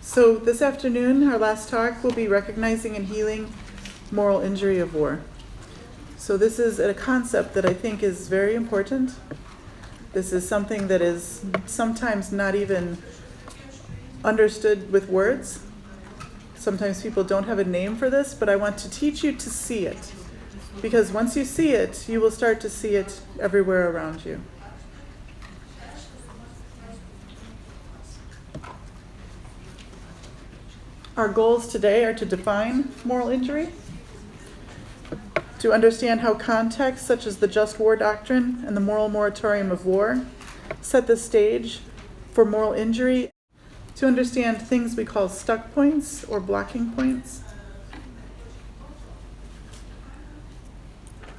So this afternoon, our last talk will be recognizing and healing moral injury of war. So this is a concept that I think is very important. This is something that is sometimes not even understood with words. Sometimes people don't have a name for this, but I want to teach you to see it. Because once you see it, you will start to see it everywhere around you. Our goals today are to define moral injury, to understand how contexts such as the Just War Doctrine and the moral moratorium of war set the stage for moral injury, to understand things we call stuck points or blocking points.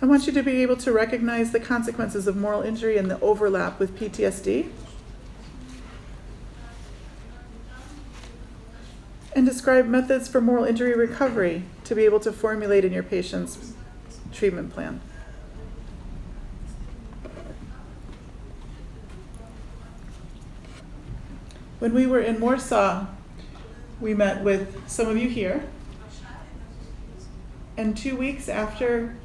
I want you to be able to recognize the consequences of moral injury and the overlap with PTSD, and describe methods for moral injury recovery to be able to formulate in your patient's treatment plan. When we were in Warsaw, we met with some of you here, and 2 weeks after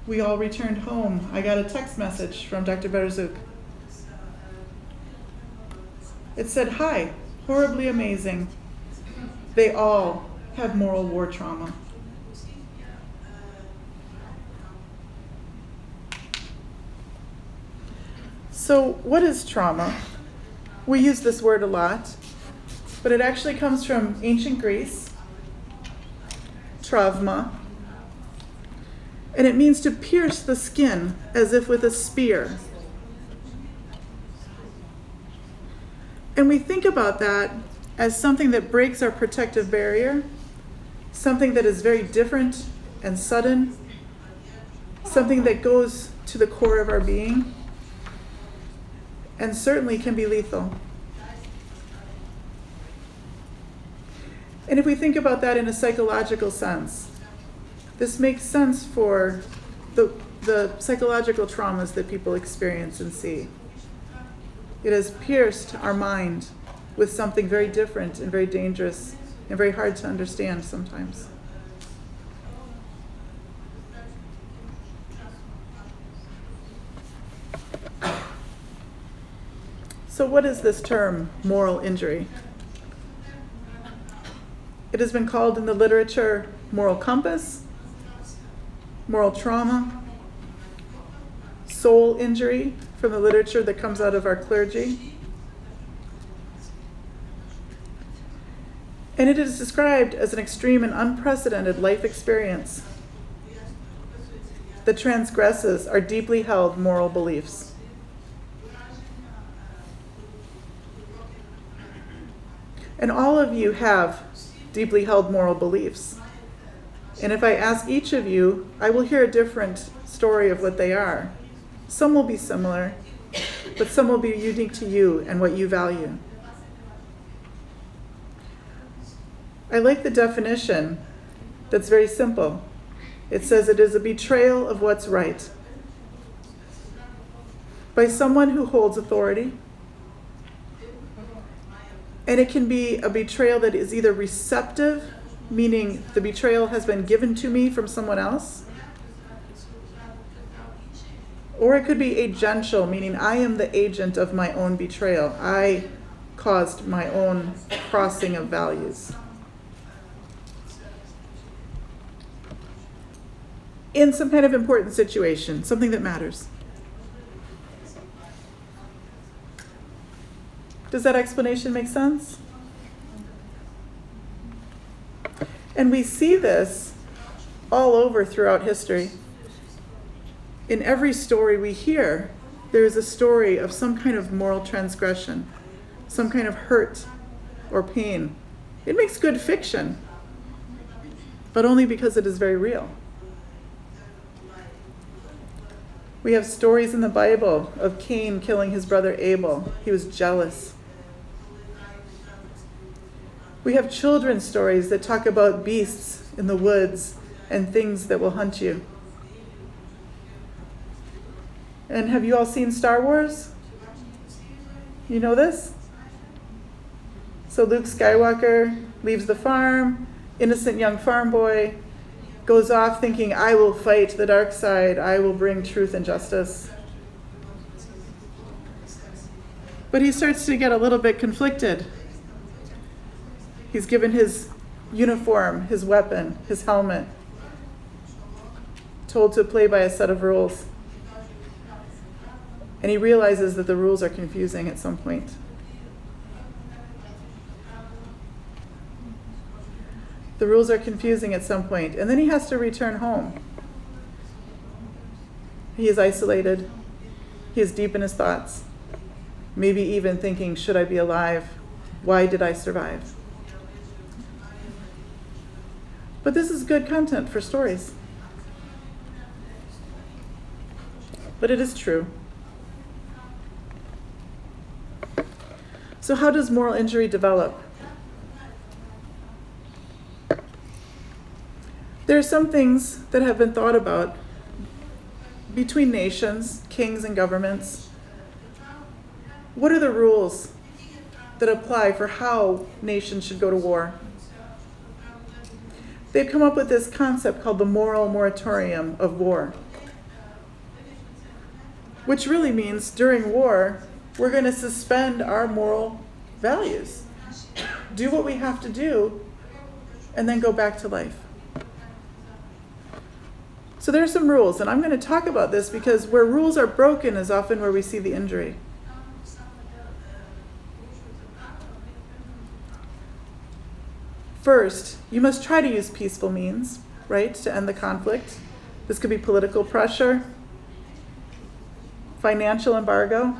we all returned home, I got a text message from Dr. Berzuk. It said, "Hi, horribly amazing. They all have moral war trauma." So what is trauma? We use this word a lot, but it actually comes from ancient Greece, trauma, and it means to pierce the skin as if with a spear. And we think about that as something that breaks our protective barrier, something that is very different and sudden, something that goes to the core of our being, and certainly can be lethal. And if we think about that in a psychological sense, this makes sense for the psychological traumas that people experience and see. It has pierced our mind with something very different and very dangerous and very hard to understand sometimes. So what is this term, moral injury? It has been called in the literature moral compass, moral trauma, soul injury from the literature that comes out of our clergy. And it is described as an extreme and unprecedented life experience that transgresses our deeply held moral beliefs. And all of you have deeply held moral beliefs. And if I ask each of you, I will hear a different story of what they are. Some will be similar, but some will be unique to you and what you value. I like the definition that's very simple. It says it is a betrayal of what's right by someone who holds authority. And it can be a betrayal that is either receptive, meaning the betrayal has been given to me from someone else, or it could be agential, meaning I am the agent of my own betrayal. I caused my own crossing of values. In some kind of important situation, something that matters. Does that explanation make sense? And we see this all over throughout history. In every story we hear, there is a story of some kind of moral transgression, some kind of hurt or pain. It makes good fiction, but only because it is very real. We have stories in the Bible of Cain killing his brother Abel. He was jealous. We have children's stories that talk about beasts in the woods and things that will hunt you. And have you all seen Star Wars? You know this? So Luke Skywalker leaves the farm, innocent young farm boy, goes off thinking, I will fight the dark side, I will bring truth and justice. But he starts to get a little bit conflicted. He's given his uniform, his weapon, his helmet, told to play by a set of rules. And he realizes that the rules are confusing at some point. The rules are confusing at some point, and then he has to return home. He is isolated. He is deep in his thoughts. Maybe even thinking, should I be alive? Why did I survive? But this is good content for stories. But it is true. So how does moral injury develop? There are some things that have been thought about between nations, kings and governments. What are the rules that apply for how nations should go to war? They've come up with this concept called the moral moratorium of war, which really means during war, we're going to suspend our moral values, do what we have to do, and then go back to life. So there are some rules, and I'm going to talk about this because where rules are broken is often where we see the injury. First, you must try to use peaceful means, right, to end the conflict. This could be political pressure, financial embargo,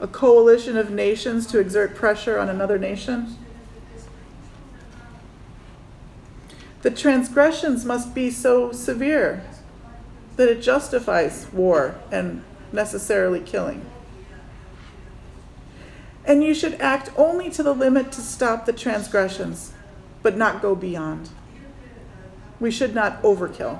a coalition of nations to exert pressure on another nation. The transgressions must be so severe that it justifies war and necessarily killing. And you should act only to the limit to stop the transgressions, but not go beyond. We should not overkill.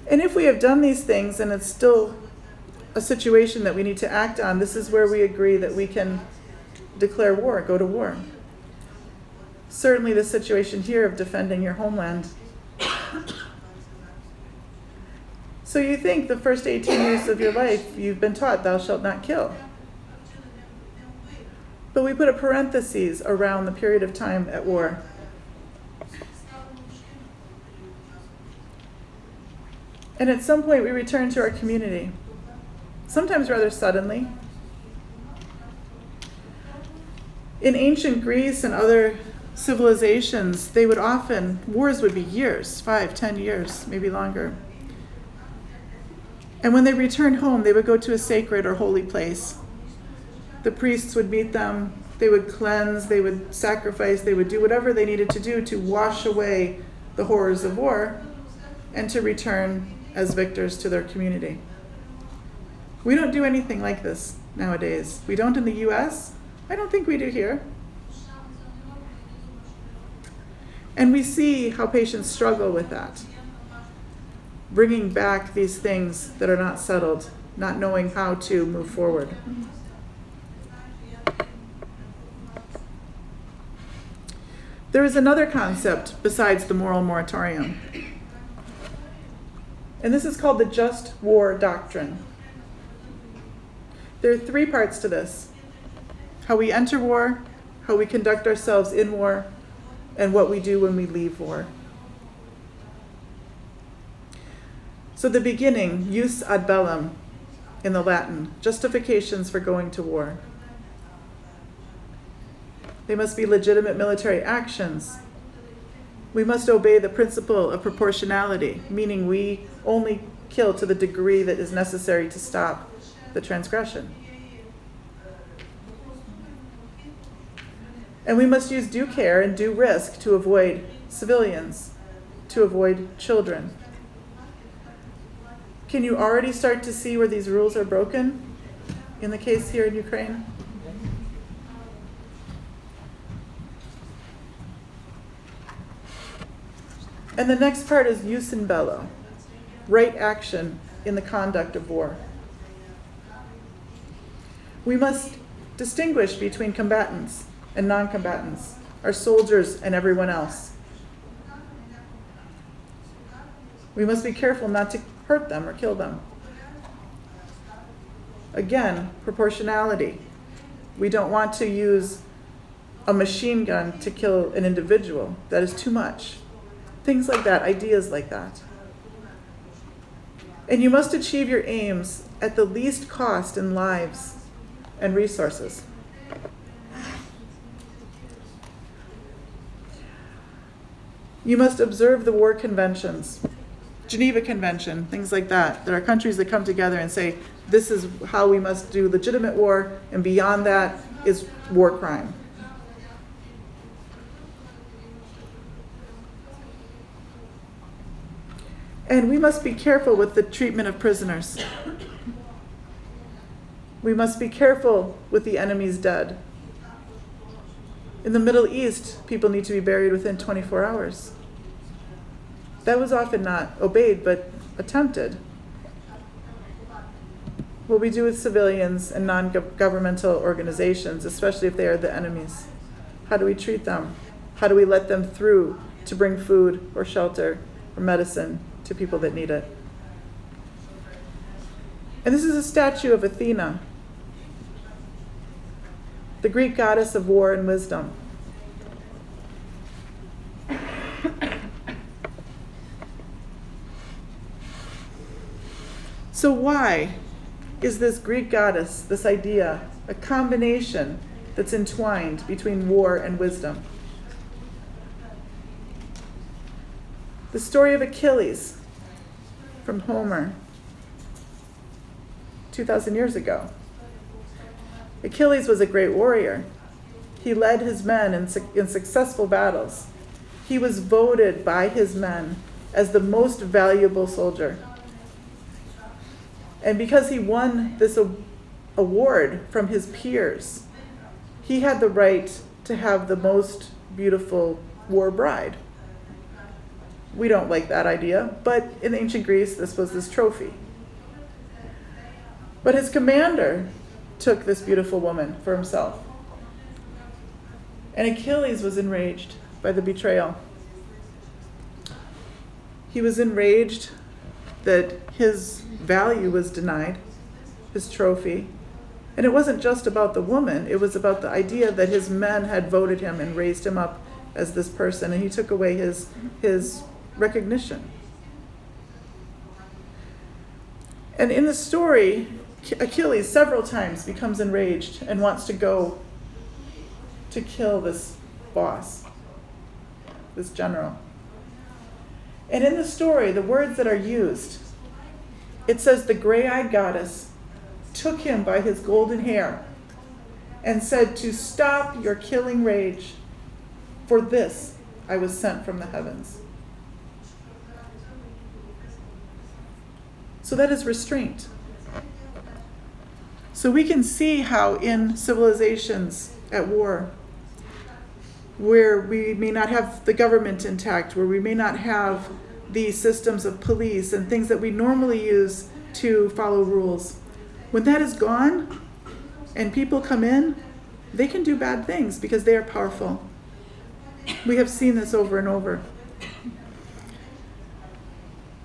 And if we have done these things and it's still a situation that we need to act on, this is where we agree that we can declare war, go to war. Certainly the situation here of defending your homeland. So you think the first 18 years of your life you've been taught thou shalt not kill. But we put a parenthesis around the period of time at war. And at some point we return to our community, sometimes rather suddenly. In ancient Greece and other civilizations, wars would be years, 5, 10 years, maybe longer. And when they returned home, they would go to a sacred or holy place. The priests would meet them, they would cleanse, they would sacrifice, they would do whatever they needed to do to wash away the horrors of war and to return as victors to their community. We don't do anything like this nowadays. We don't in the US. I don't think we do here. And we see how patients struggle with that. Bringing back these things that are not settled, not knowing how to move forward. There is another concept besides the moral moratorium. And this is called the Just War Doctrine. There are 3 parts to this: how we enter war, how we conduct ourselves in war, and what we do when we leave war. So the beginning, jus ad bellum in the Latin, justifications for going to war. They must be legitimate military actions. We must obey the principle of proportionality, meaning we only kill to the degree that is necessary to stop the transgression. And we must use due care and due risk to avoid civilians, to avoid children. Can you already start to see where these rules are broken in the case here in Ukraine? And the next part is jus in bello, right action in the conduct of war. We must distinguish between combatants and non-combatants, our soldiers and everyone else. We must be careful not to hurt them or kill them. Again, proportionality. We don't want to use a machine gun to kill an individual. That is too much. Things like that, ideas like that. And you must achieve your aims at the least cost in lives and resources. You must observe the war conventions, Geneva Convention, things like that. There are countries that come together and say, this is how we must do legitimate war, and beyond that is war crime. And we must be careful with the treatment of prisoners. We must be careful with the enemy's dead. In the Middle East, people need to be buried within 24 hours. That was often not obeyed, but attempted. What we do with civilians and non-governmental organizations, especially if they are the enemies. How do we treat them? How do we let them through to bring food or shelter or medicine to people that need it? And this is a statue of Athena, the Greek goddess of war and wisdom. So why is this Greek goddess, this idea, a combination that's entwined between war and wisdom? The story of Achilles from Homer, 2,000 years ago. Achilles was a great warrior. He led his men in successful battles. He was voted by his men as the most valuable soldier. And because he won this award from his peers, he had the right to have the most beautiful war bride. We don't like that idea, but in ancient Greece, this was this trophy. But his commander took this beautiful woman for himself. And Achilles was enraged by the betrayal. He was enraged that his value was denied, his trophy. And it wasn't just about the woman, it was about the idea that his men had voted him and raised him up as this person, and he took away his recognition. And in the story, Achilles several times becomes enraged and wants to go to kill this boss, this general. And in the story, the words that are used, it says the gray-eyed goddess took him by his golden hair and said to stop your killing rage, for this I was sent from the heavens. So that is restraint. So we can see how in civilizations at war, where we may not have the government intact, where we may not have the systems of police and things that we normally use to follow rules, when that is gone and people come in, they can do bad things because they are powerful. We have seen this over and over.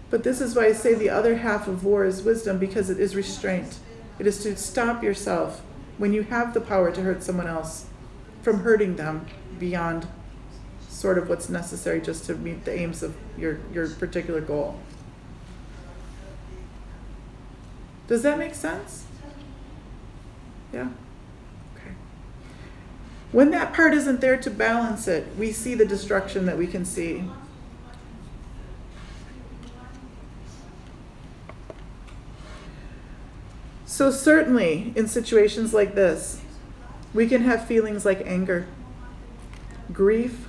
But this is why I say the other half of war is wisdom, because it is restraint. It is to stop yourself when you have the power to hurt someone else from hurting them beyond sort of what's necessary just to meet the aims of your particular goal. Does that make sense? Yeah? Okay. When that part isn't there to balance it, we see the destruction that we can see. So certainly, in situations like this, we can have feelings like anger, grief,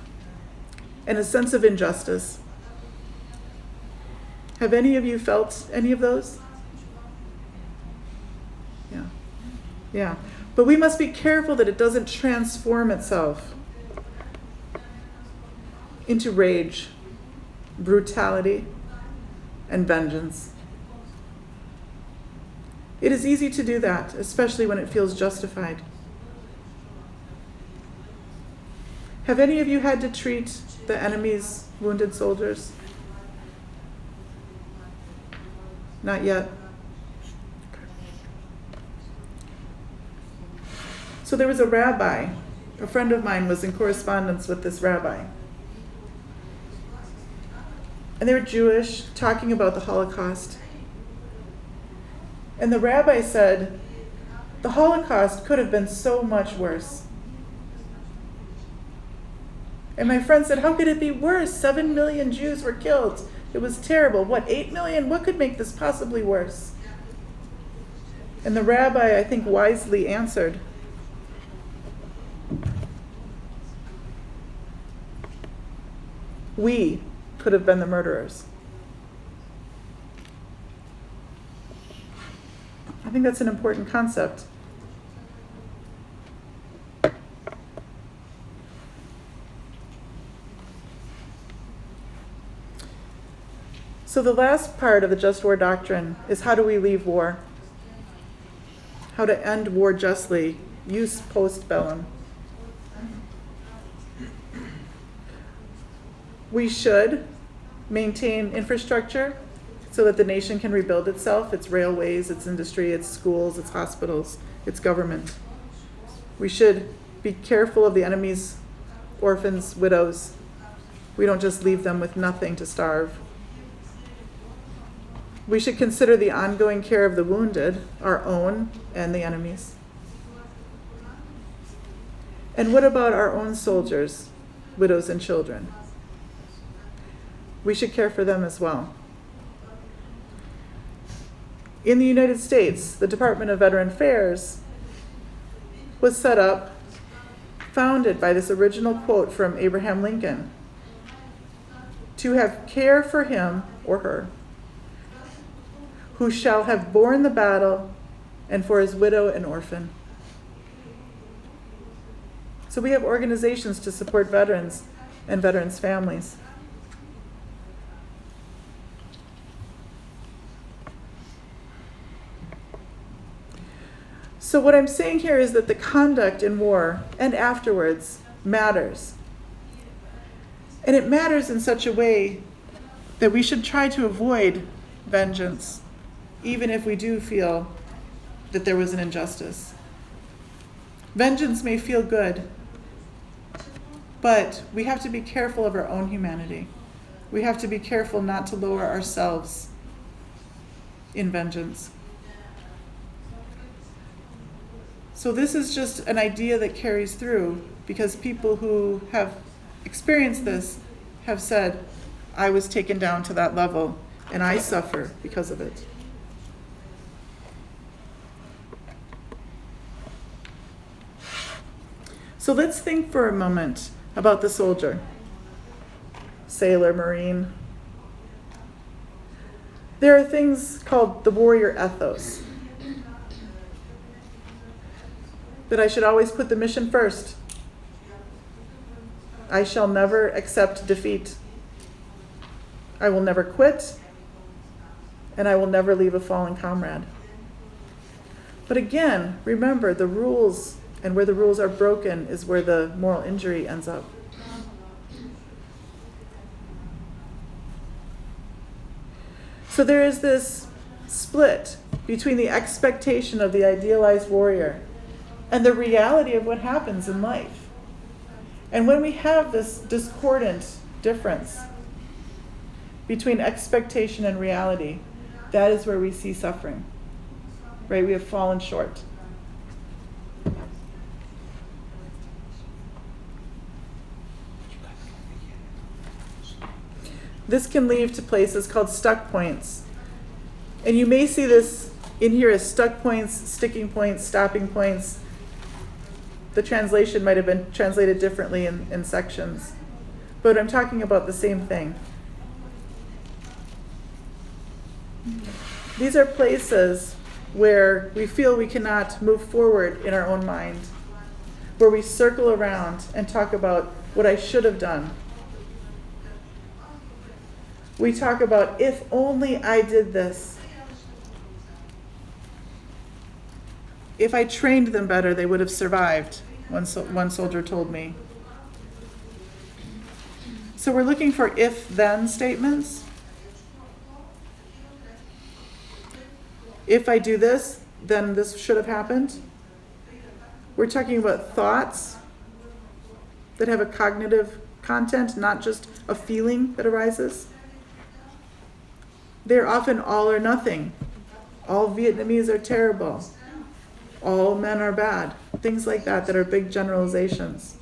and a sense of injustice. Have any of you felt any of those? Yeah. But we must be careful that it doesn't transform itself into rage, brutality, and vengeance. It is easy to do that, especially when it feels justified. Have any of you had to treat the enemy's wounded soldiers? Not yet. So there was a rabbi. A friend of mine was in correspondence with this rabbi. And they were Jewish, talking about the Holocaust. And the rabbi said, the Holocaust could have been so much worse. And my friend said, how could it be worse? 7 million Jews were killed. It was terrible. What, 8 million? What could make this possibly worse? And the rabbi, I think, wisely answered, we could have been the murderers. I think that's an important concept. So the last part of the Just War Doctrine is how do we leave war? How to end war justly, use post bellum. We should maintain infrastructure so that the nation can rebuild itself, its railways, its industry, its schools, its hospitals, its government. We should be careful of the enemy's orphans, widows. We don't just leave them with nothing to starve. We should consider the ongoing care of the wounded, our own and the enemy's. And what about our own soldiers, widows and children? We should care for them as well. In the United States, the Department of Veteran Affairs was set up, founded by this original quote from Abraham Lincoln, to have care for him or her who shall have borne the battle, and for his widow and orphan. So we have organizations to support veterans and veterans' families. So what I'm saying here is that the conduct in war and afterwards matters. And it matters in such a way that we should try to avoid vengeance, even if we do feel that there was an injustice. Vengeance may feel good, but we have to be careful of our own humanity. We have to be careful not to lower ourselves in vengeance. So this is just an idea that carries through because people who have experienced this have said, I was taken down to that level and I suffer because of it. So let's think for a moment about the soldier, sailor, Marine. There are things called the warrior ethos. That I should always put the mission first. I shall never accept defeat. I will never quit, and I will never leave a fallen comrade. But again, remember the rules, and where the rules are broken is where the moral injury ends up. So there is this split between the expectation of the idealized warrior and the reality of what happens in life. And when we have this discordant difference between expectation and reality, that is where we see suffering, right? We have fallen short. This can lead to places called stuck points. And you may see this in here as stuck points, sticking points, stopping points. The translation might have been translated differently in sections. But I'm talking about the same thing. These are places where we feel we cannot move forward in our own mind, where we circle around and talk about what I should have done. We talk about, if only I did this. if I trained them better, they would have survived, one soldier told me. So we're looking for if-then statements. If I do this, then this should have happened. We're talking about thoughts that have a cognitive content, not just a feeling that arises. They're often all or nothing. All Vietnamese are terrible. All men are bad. Things like that are big generalizations.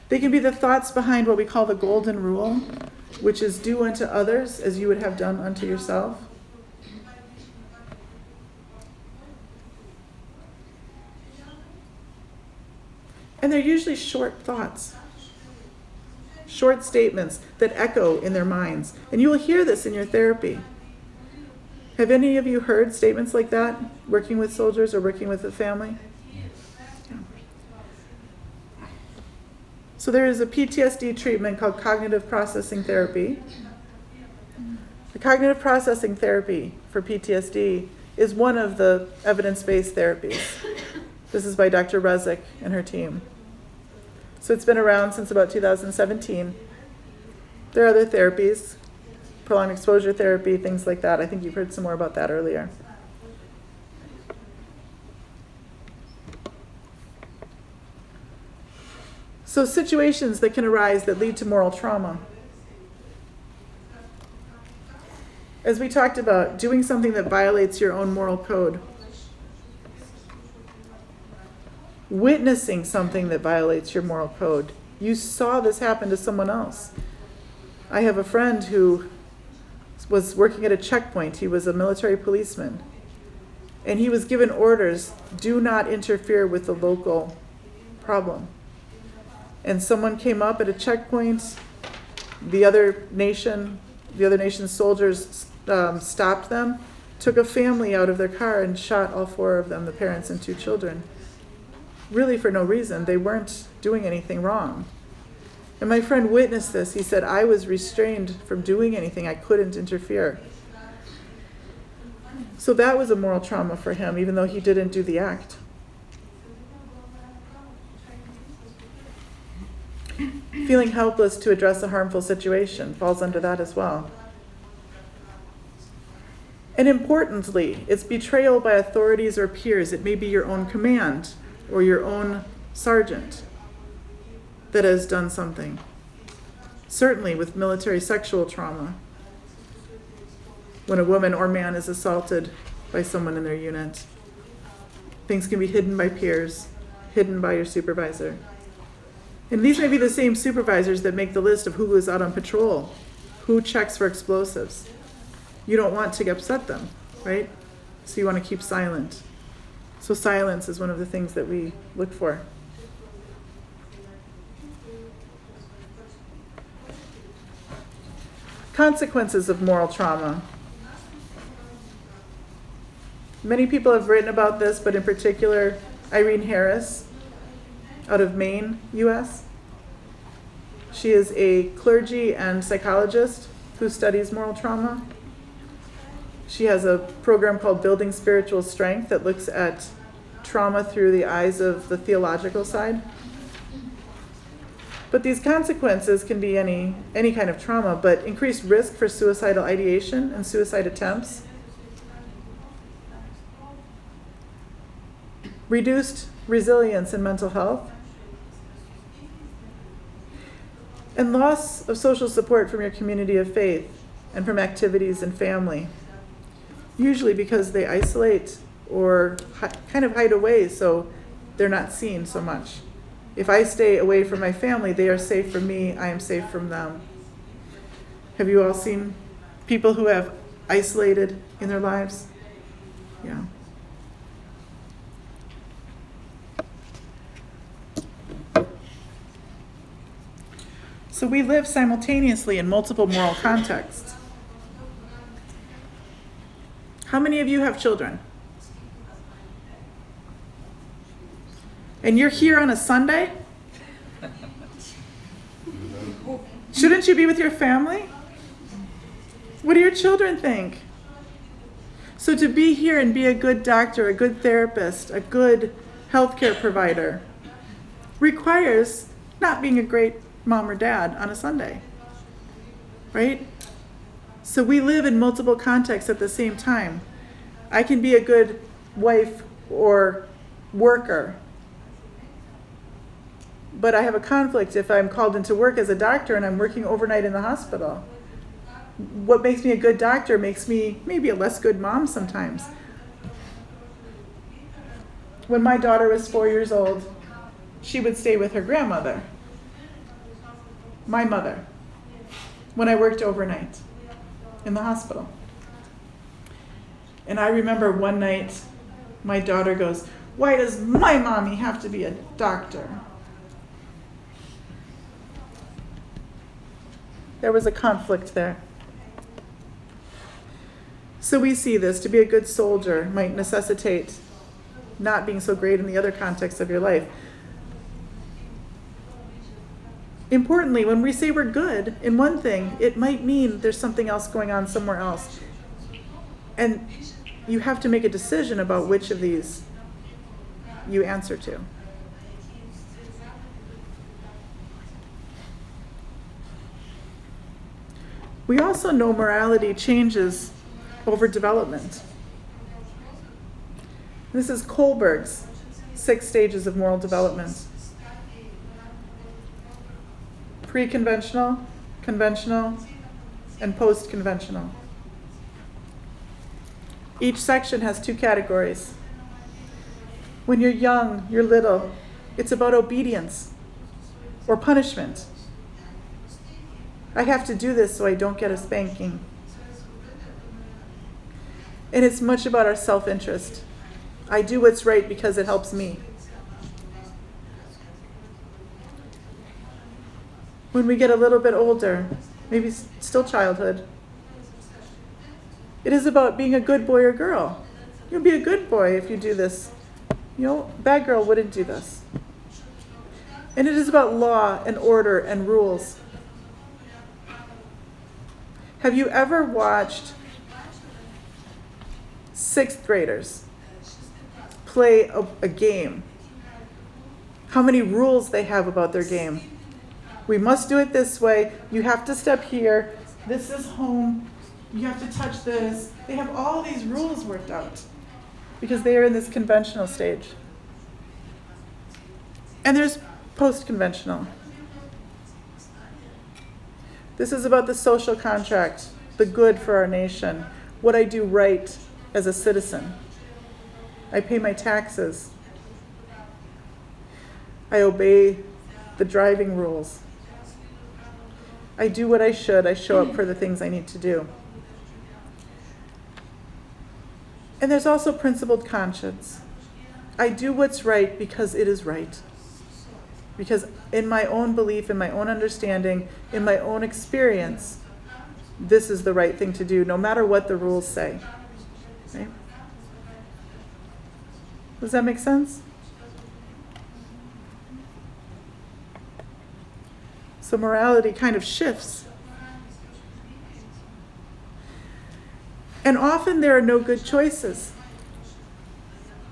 They can be the thoughts behind what we call the golden rule, which is do unto others as you would have done unto yourself. And they're usually short thoughts, short statements that echo in their minds. And you will hear this in your therapy. Have any of you heard statements like that, working with soldiers or working with a family? So there is a PTSD treatment called cognitive processing therapy. The cognitive processing therapy for PTSD is one of the evidence-based therapies. This is by Dr. Rezik and her team. So it's been around since about 2017. There are other therapies, prolonged exposure therapy, things like that. I think you've heard some more about that earlier. So situations that can arise that lead to moral trauma. As we talked about, doing something that violates your own moral code. Witnessing something that violates your moral code. You saw this happen to someone else. I have a friend who was working at a checkpoint. He was a military policeman. And he was given orders, do not interfere with the local problem. And someone came up at a checkpoint. The other nation's soldiers stopped them, took a family out of their car and shot all four of them, the parents and two children. Really for no reason. They weren't doing anything wrong. And my friend witnessed this. He said, I was restrained from doing anything. I couldn't interfere. So that was a moral trauma for him, even though he didn't do the act. Feeling helpless to address a harmful situation falls under that as well. And importantly, it's betrayal by authorities or peers. It may be your own command or your own sergeant that has done something. Certainly with military sexual trauma, when a woman or man is assaulted by someone in their unit, things can be hidden by peers, hidden by your supervisor. And these may be the same supervisors that make the list of who goes out on patrol, who checks for explosives. You don't want to upset them, right? So you want to keep silent. So silence is one of the things that we look for. Consequences of moral trauma. Many people have written about this, but in particular, Irene Harris, out of Maine, U.S. She is a clergy and psychologist who studies moral trauma. She has a program called Building Spiritual Strength that looks at trauma through the eyes of the theological side. But these consequences can be any kind of trauma, but increased risk for suicidal ideation and suicide attempts, reduced resilience in mental health, and loss of social support from your community of faith and from activities and family, usually because they isolate or kind of hide away so they're not seen so much. If I stay away from my family, they are safe from me, I am safe from them. Have you all seen people who have isolated in their lives? Yeah. So we live simultaneously in multiple moral contexts. How many of you have children? And you're here on a Sunday? Shouldn't you be with your family? What do your children think? So to be here and be a good doctor, a good therapist, a good healthcare provider requires not being a great mom or dad on a Sunday, right? So we live in multiple contexts at the same time. I can be a good wife or worker, but I have a conflict if I'm called into work as a doctor and I'm working overnight in the hospital. What makes me a good doctor makes me maybe a less good mom sometimes. When my daughter was 4 years old, she would stay with her grandmother, my mother, when I worked overnight in the hospital. And I remember one night, my daughter goes, "Why does my mommy have to be a doctor?" There was a conflict there. So we see this. To be a good soldier might necessitate not being so great in the other contexts of your life. Importantly, when we say we're good in one thing, it might mean there's something else going on somewhere else. And you have to make a decision about which of these you answer to. We also know morality changes over development. This is Kohlberg's 6 stages of moral development. Pre-conventional, conventional, and post-conventional. Each section has 2 categories. When you're young, you're little, it's about obedience or punishment. I have to do this so I don't get a spanking. And it's much about our self-interest. I do what's right because it helps me. When we get a little bit older, maybe still childhood, it is about being a good boy or girl. You'll be a good boy if you do this. Bad girl wouldn't do this. And it is about law and order and rules. Have you ever watched 6th graders play a game? How many rules they have about their game? We must do it this way. You have to step here. This is home. You have to touch this. They have all these rules worked out because they are in this conventional stage. And there's post-conventional. This is about the social contract, the good for our nation, what I do right as a citizen. I pay my taxes. I obey the driving rules. I do what I should. I show up for the things I need to do. And there's also principled conscience. I do what's right because it is right. Because in my own belief, in my own understanding, in my own experience, this is the right thing to do, no matter what the rules say. Right? Does that make sense? So morality kind of shifts. And often there are no good choices.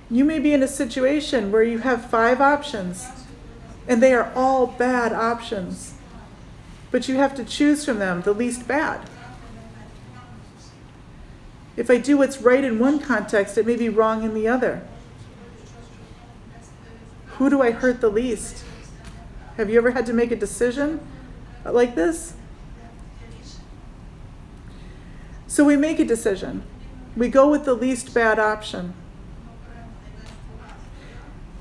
You may be in a situation where you have 5 options, and they are all bad options. But you have to choose from them the least bad. If I do what's right in one context, it may be wrong in the other. Who do I hurt the least? Have you ever had to make a decision like this? So we make a decision. We go with the least bad option.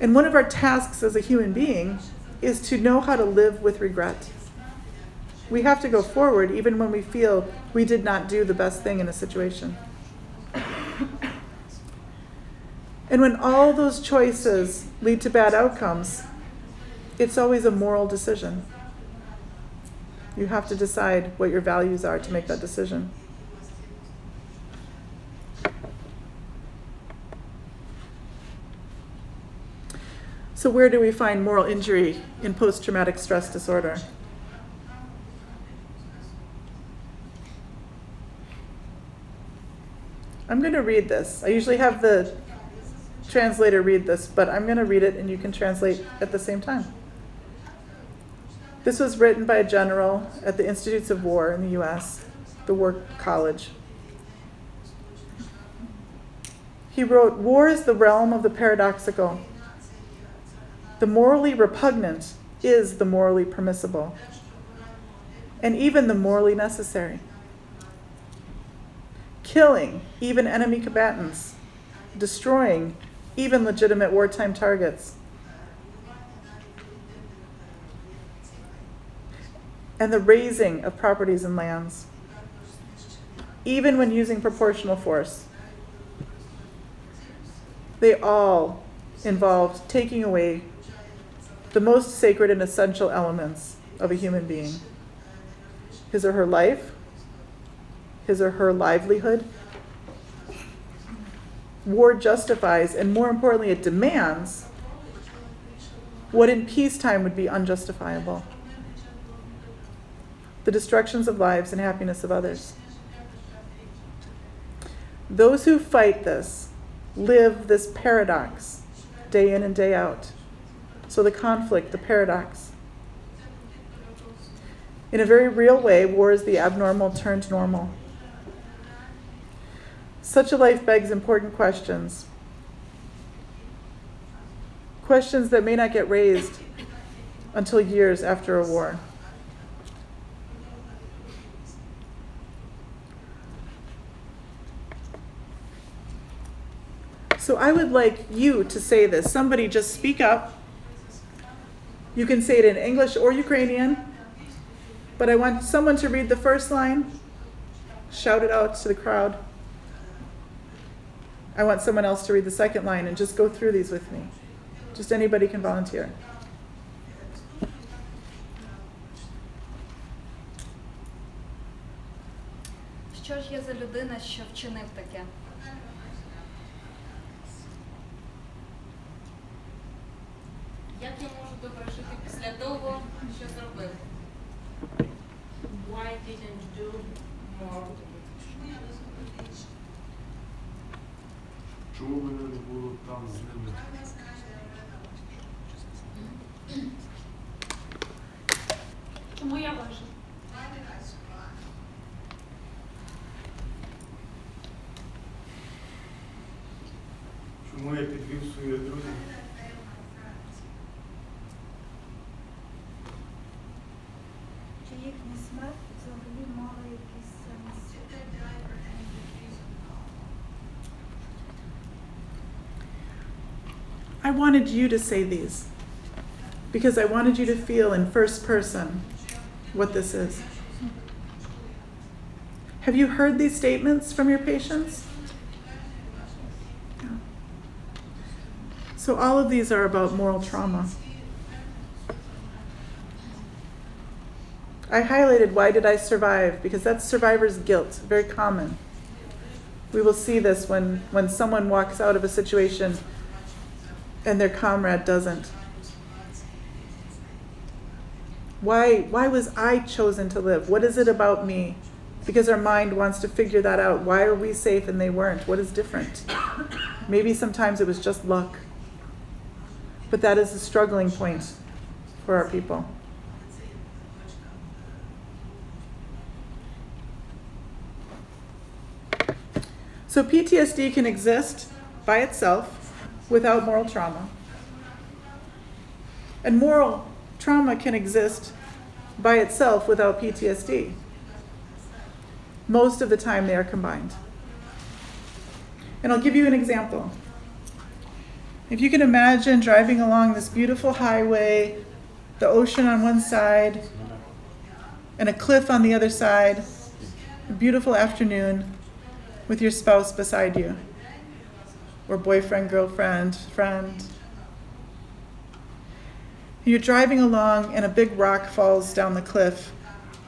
And one of our tasks as a human being is to know how to live with regret. We have to go forward even when we feel we did not do the best thing in a situation. And when all those choices lead to bad outcomes, it's always a moral decision. You have to decide what your values are to make that decision. So where do we find moral injury in post-traumatic stress disorder? I'm going to read this. I usually have the translator read this, but I'm going to read it and you can translate at the same time. This was written by a general at the Institutes of War in the U.S., the War College. He wrote, "War is the realm of the paradoxical. The morally repugnant is the morally permissible, and even the morally necessary. Killing even enemy combatants, destroying even legitimate wartime targets, and the razing of properties and lands, even when using proportional force. They all involved taking away the most sacred and essential elements of a human being. His or her life, his or her livelihood. War justifies, and more importantly, it demands what in peacetime would be unjustifiable: the destructions of lives and happiness of others. Those who fight this live this paradox day in and day out. So the conflict, the paradox. In a very real way, war is the abnormal turned normal. Such a life begs important questions. Questions that may not get raised until years after a war. So I would like you to say this. Somebody just speak up. You can say it in English or Ukrainian, but I want someone to read the first line, shout it out to the crowd. I want someone else to read the second line and just go through these with me. Just anybody can volunteer. Що ж є за людина, що вчинив таке? Як я можу добре жити після того, що зробив? Why didn't do more? Чому мене не було там з ними? Чому я вижив? Чому я підвів своїх друзів? Чи їхня смерть взагалі мала якийсь сенс? I wanted you to say these because I wanted you to feel in first person what this is. Have you heard these statements from your patients? Yeah. So all of these are about moral trauma. I highlighted why did I survive, because that's survivor's guilt, very common. We will see this when someone walks out of a situation and their comrade doesn't. Why was I chosen to live? What is it about me? Because our mind wants to figure that out. Why are we safe and they weren't? What is different? Maybe sometimes it was just luck. But that is a struggling point for our people. So PTSD can exist by itself without moral trauma. And moral trauma can exist by itself without PTSD. Most of the time they are combined. And I'll give you an example. If you can imagine driving along this beautiful highway, the ocean on one side, and a cliff on the other side, a beautiful afternoon with your spouse beside you, or boyfriend, girlfriend, friend. You're driving along and a big rock falls down the cliff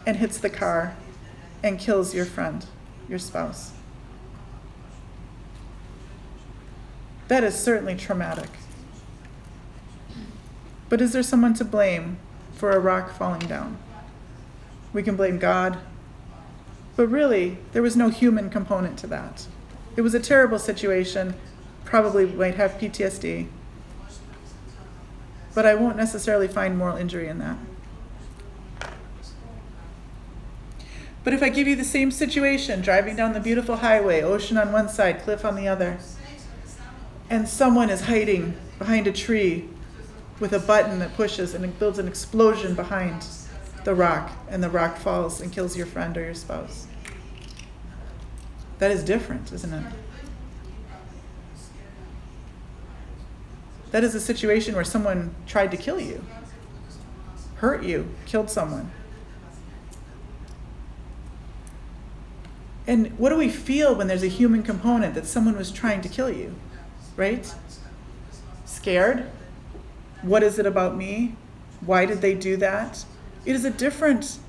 and hits the car and kills your friend, your spouse. That is certainly traumatic. But is there someone to blame for a rock falling down? We can blame God, but really, there was no human component to that. It was a terrible situation, probably might have PTSD, but I won't necessarily find moral injury in that. But if I give you the same situation, driving down the beautiful highway, ocean on one side, cliff on the other, and someone is hiding behind a tree with a button that pushes and it builds an explosion behind the rock, and the rock falls and kills your friend or your spouse. That is different, isn't it? That is a situation where someone tried to kill you, hurt you, killed someone. And what do we feel when there's a human component that someone was trying to kill you, right? Scared? What is it about me? Why did they do that? It is a different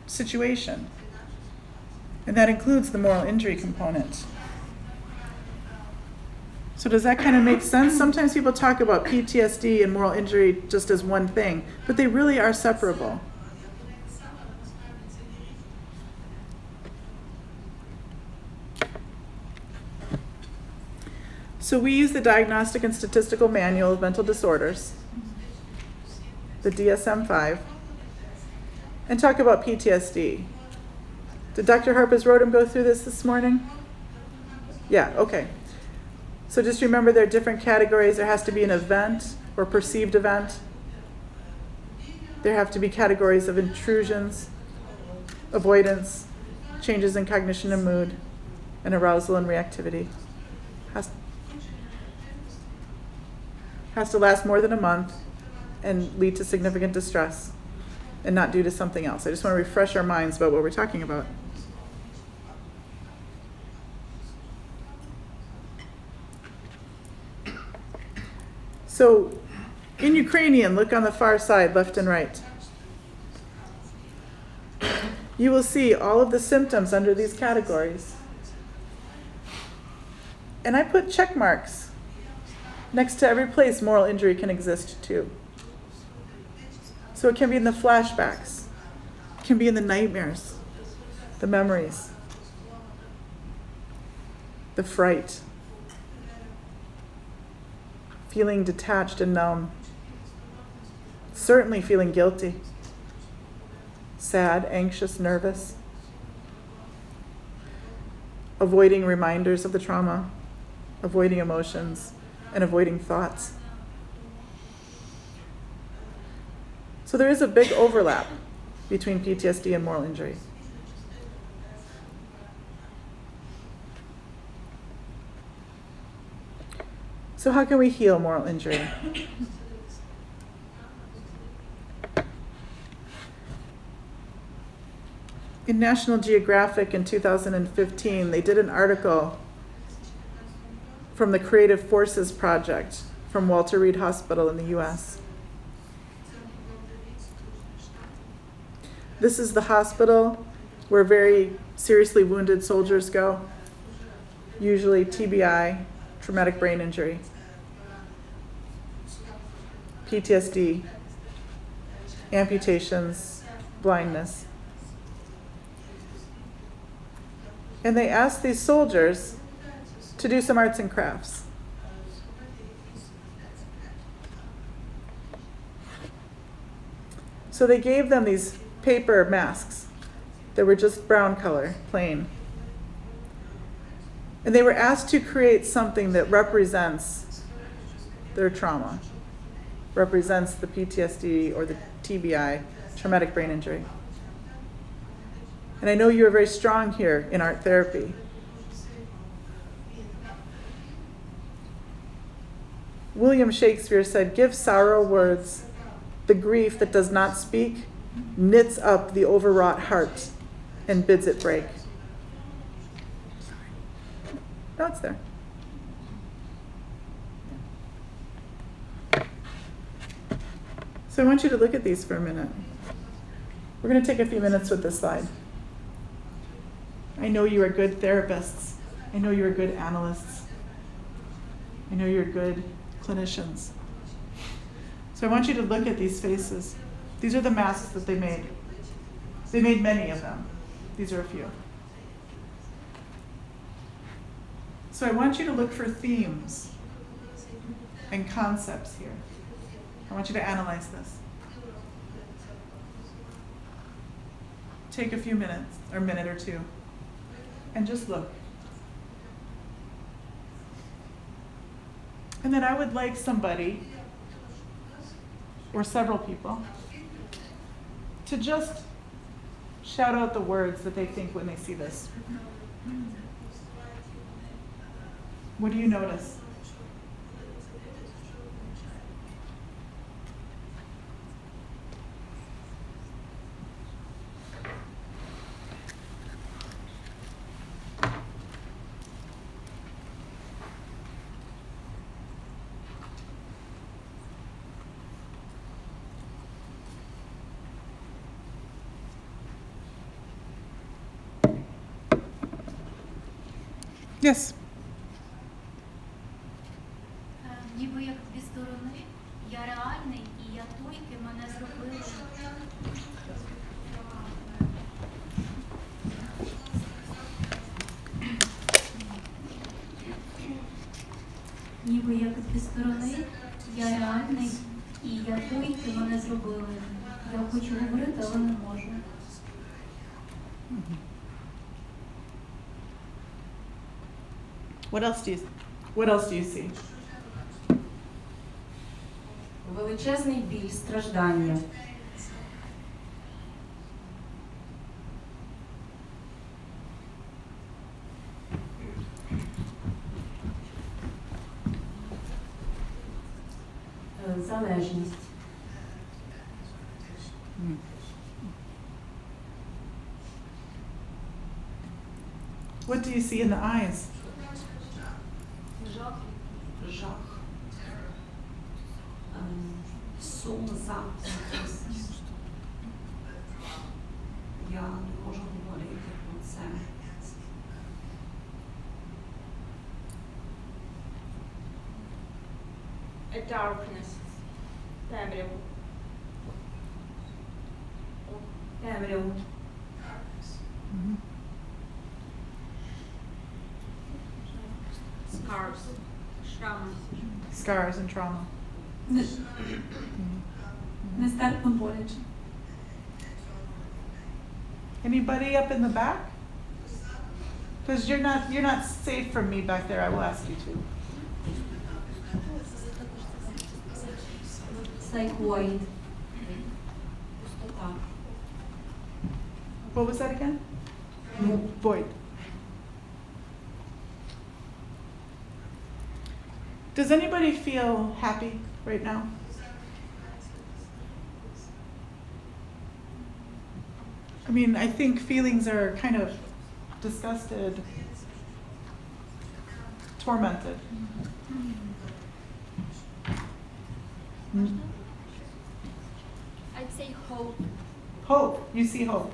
situation. And that includes the moral injury component. So does that kind of make sense? Sometimes people talk about PTSD and moral injury just as one thing, but they really are separable. So we use the Diagnostic and Statistical Manual of Mental Disorders, the DSM-5, and talk about PTSD. Did Dr. Harpers Rodham go through this morning? Yeah, okay. So just remember there are different categories. There has to be an event or perceived event. There have to be categories of intrusions, avoidance, changes in cognition and mood, and arousal and reactivity. Has to last more than a month and lead to significant distress and not due to something else. I just want to refresh our minds about what we're talking about. So in Ukrainian, look on the far side, left and right. You will see all of the symptoms under these categories. And I put check marks next to every place moral injury can exist too. So it can be in the flashbacks, it can be in the nightmares, the memories, the fright, feeling detached and numb, certainly feeling guilty, sad, anxious, nervous, avoiding reminders of the trauma, avoiding emotions, and avoiding thoughts. So there is a big overlap between PTSD and moral injury. So how can we heal moral injury? In National Geographic in 2015, they did an article from the Creative Forces Project from Walter Reed Hospital in the US. This is the hospital where very seriously wounded soldiers go, usually TBI, traumatic brain injury, PTSD, amputations, blindness. And they asked these soldiers to do some arts and crafts. So they gave them these paper masks that were just brown color, plain. And they were asked to create something that represents their trauma, represents the PTSD or the TBI, traumatic brain injury. And I know you are very strong here in art therapy. William Shakespeare said, "Give sorrow words. The grief that does not speak knits up the overwrought heart and bids it break." No, it's there. So I want you to look at these for a minute. We're going to take a few minutes with this slide. I know you are good therapists. I know you are good analysts. I know you're good clinicians. So I want you to look at these faces. These are the masks that they made. They made many of them. These are a few. So I want you to look for themes and concepts here. I want you to analyze this. Take a few minutes, or a minute or two, and just look. And then I would like somebody, or several people, to just shout out the words that they think when they see this. What do you notice? Yes. Ніби як дві сторони, я реальний і я той, ким мене зробили. Ніби як дві сторони, я реальний і я той, ким мене зробили. Я хочу говорити, але не можу. What else do you see? Величезний біль, страждання. Залежність. What do you see in the eyes? Жах. Сум, запис. Я не можу говорити про це. A darkness. Темряву. Темряву. Scars. Шрами. Scars and trauma. Нестерпно боляче. Anybody up in the back? Because you're not safe from me back there. I will ask you to. It's like void. Пустота. What was that again? Void. Does anybody feel happy right now? I mean, I think feelings are kind of disgusted, tormented. I'd say hope. Hope. You see hope.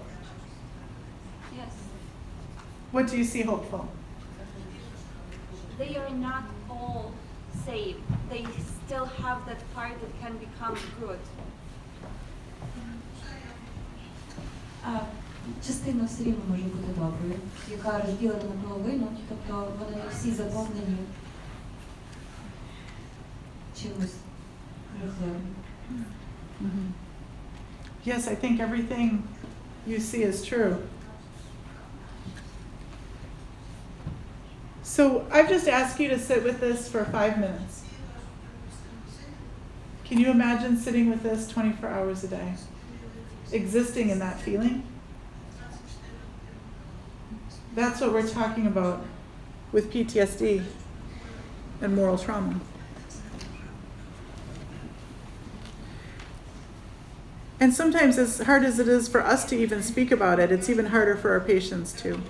Yes. What do you see hopeful? They are not all saved. They still have that part that can become good. Частина все рівно може бути доброю, яка розділена на половину, тобто вони не всі заповнені чимось жахливим. Yes, I think everything you see is true. So I've just asked you to sit with this for 5 minutes. Can you imagine sitting with this 24 hours a day? Existing in that feeling? That's what we're talking about with PTSD and moral trauma. And sometimes, as hard as it is for us to even speak about it, it's even harder for our patients too.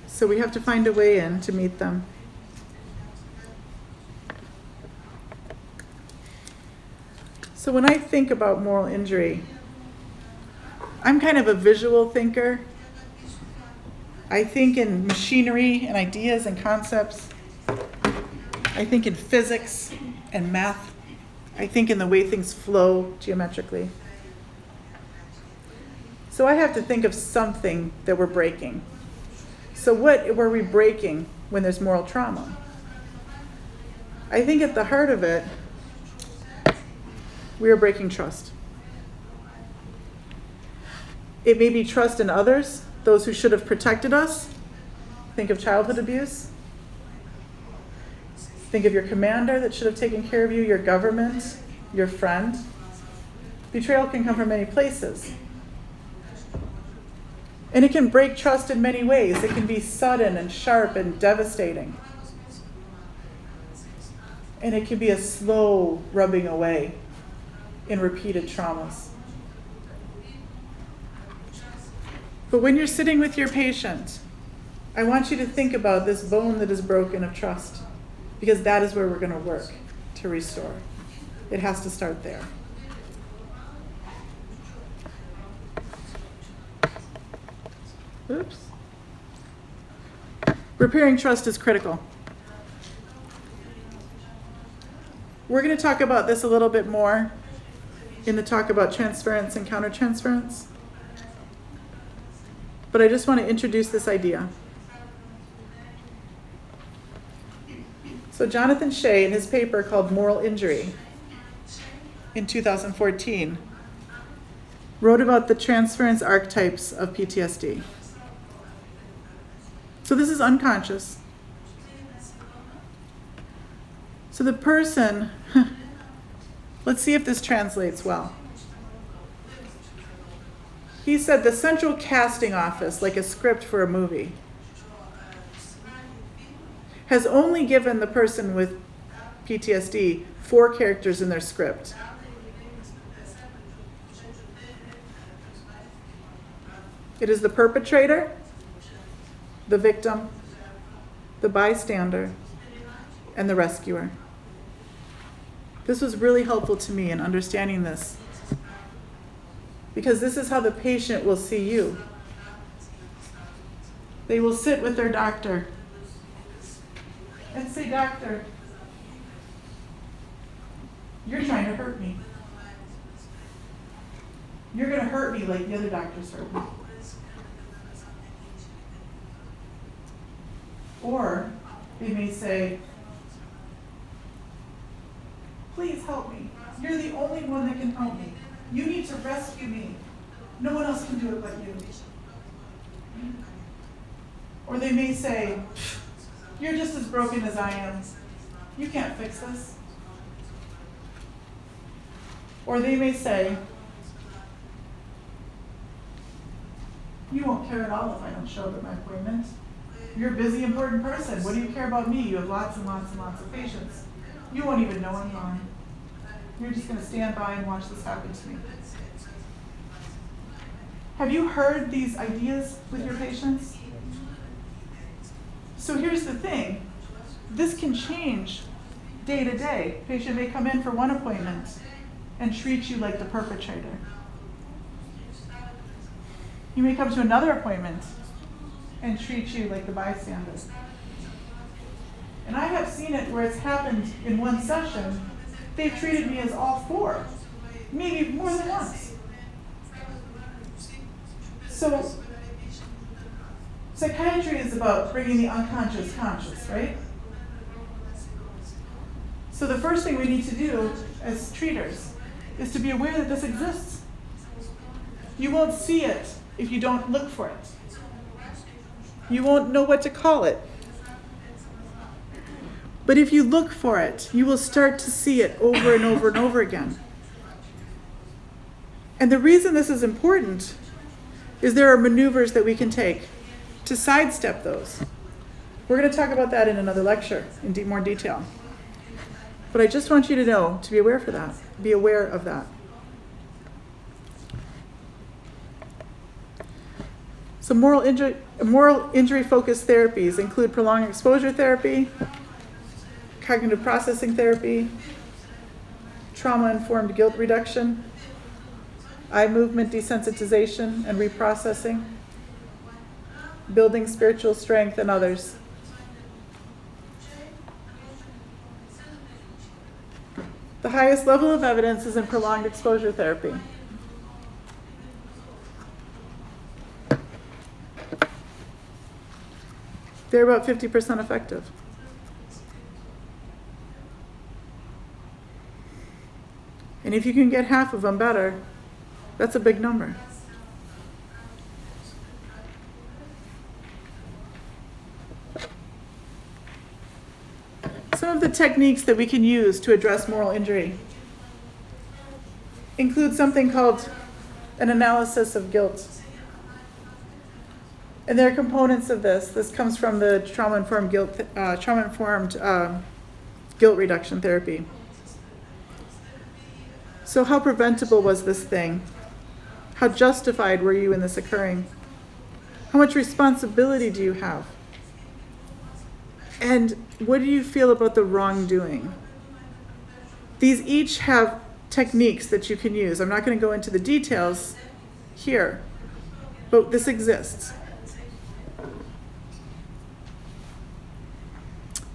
So we have to find a way in to meet them. So when I think about moral injury, I'm kind of a visual thinker. I think in machinery and ideas and concepts. I think in physics and math. I think in the way things flow geometrically. So I have to think of something that we're breaking. So what were we breaking when there's moral trauma? I think at the heart of it, we are breaking trust. It may be trust in others, those who should have protected us. Think of childhood abuse. Think of your commander that should have taken care of you, your government, your friend. Betrayal can come from many places. And it can break trust in many ways. It can be sudden and sharp and devastating. And it can be a slow rubbing away in repeated traumas. But when you're sitting with your patient, I want you to think about this bone that is broken of trust, because that is where we're going to work to restore. It has to start there. Oops. Repairing trust is critical. We're going to talk about this a little bit more in the talk about transference and countertransference. But I just want to introduce this idea. So Jonathan Shea, in his paper called Moral Injury in 2014, wrote about the transference archetypes of PTSD. So this is unconscious. So the person, let's see if this translates well. He said the central casting office, like a script for a movie, has only given the person with PTSD 4 characters in their script. It is the perpetrator, the victim, the bystander, and the rescuer. This was really helpful to me in understanding this, because this is how the patient will see you. They will sit with their doctor and say, "Doctor, you're trying to hurt me. You're going to hurt me like the other doctors hurt me." Or they may say, "Please help me. You're the only one that can help me. You need to rescue me. No one else can do it but you." Or they may say, "You're just as broken as I am. You can't fix this." Or they may say, "You won't care at all if I don't show up at my appointment. You're a busy, important person. What do you care about me? You have lots and lots and lots of patients. You won't even know I'm gone. You're just going to stand by and watch this happen to me." Have you heard these ideas with your patients? So here's the thing. This can change day to day. Patient may come in for one appointment and treat you like the perpetrator. You may come to another appointment and treat you like the bystander. And I have seen it where it's happened in one session. They've treated me as all 4, maybe more than once. So psychiatry is about bringing the unconscious conscious, right? So the first thing we need to do as treaters is to be aware that this exists. You won't see it if you don't look for it. You won't know what to call it. But if you look for it, you will start to see it over and over and over again. And the reason this is important is there are maneuvers that we can take to sidestep those. We're going to talk about that in another lecture in more detail. But I just want you to know, to be aware for that. Be aware of that. So moral injury focused therapies include prolonged exposure therapy, cognitive processing therapy, trauma-informed guilt reduction, eye movement desensitization and reprocessing, building spiritual strength, and others. The highest level of evidence is in prolonged exposure therapy. They're about 50% effective. And if you can get half of them better, that's a big number. Some of the techniques that we can use to address moral injury include something called an analysis of guilt. And there are components of this. This comes from the trauma-informed guilt reduction therapy. So how preventable was this thing? How justified were you in this occurring? How much responsibility do you have? And what do you feel about the wrongdoing? These each have techniques that you can use. I'm not going to go into the details here, but this exists.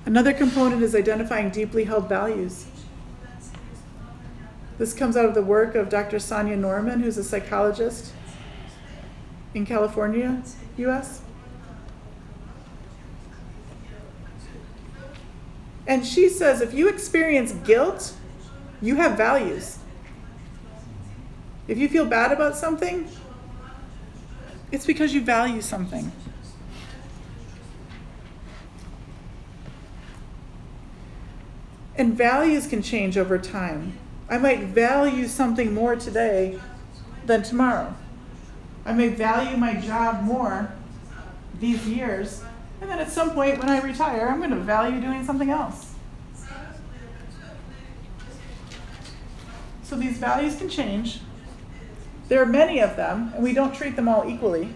Another component is identifying deeply held values. This comes out of the work of Dr. Sonia Norman, who's a psychologist in California, US. And she says if you experience guilt, you have values. If you feel bad about something, it's because you value something. And values can change over time. I might value something more today than tomorrow. I may value my job more these years, and then at some point when I retire, I'm going to value doing something else. So these values can change. There are many of them, and we don't treat them all equally.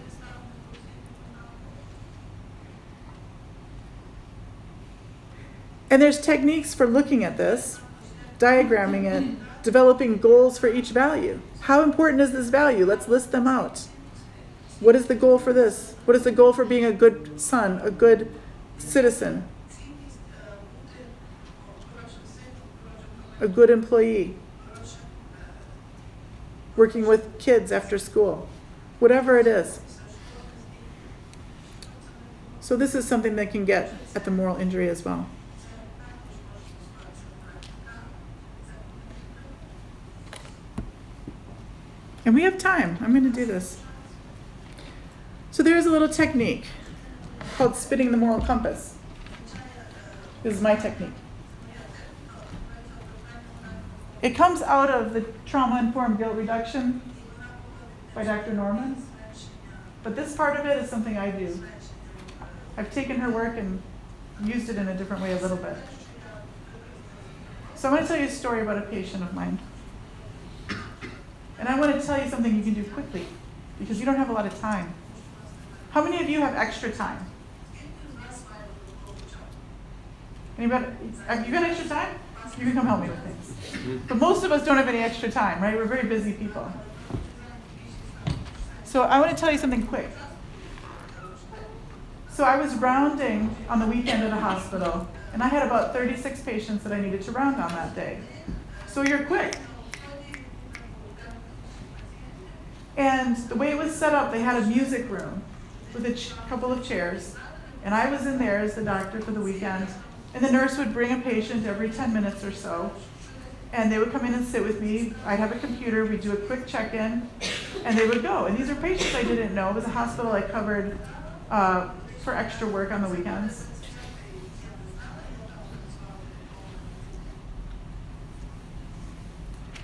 And there's techniques for looking at this, diagramming it, developing goals for each value. How important is this value? Let's list them out. What is the goal for this? What is the goal for being a good son, a good citizen, a good employee, working with kids after school, whatever it is. So this is something that can get at the moral injury as well. And we have time. I'm going to do this. So there's a little technique called spinning the moral compass. This is my technique. It comes out of the trauma-informed guilt reduction by Dr. Norman. But this part of it is something I do. I've taken her work and used it in a different way a little bit. So I'm going to tell you a story about a patient of mine. And I want to tell you something you can do quickly, because you don't have a lot of time. How many of you have extra time? Anybody? Have you got extra time? You can come help me with things. But most of us don't have any extra time, right? We're very busy people. So I want to tell you something quick. So I was rounding on the weekend at a hospital, and I had about 36 patients that I needed to round on that day. So you're quick. And the way it was set up, they had a music room with a couple of chairs, and I was in there as the doctor for the weekend, and the nurse would bring a patient every 10 minutes or so, and they would come in and sit with me. I'd have a computer, we'd do a quick check-in, and they would go. And these are patients I didn't know. It was a hospital I covered for extra work on the weekends.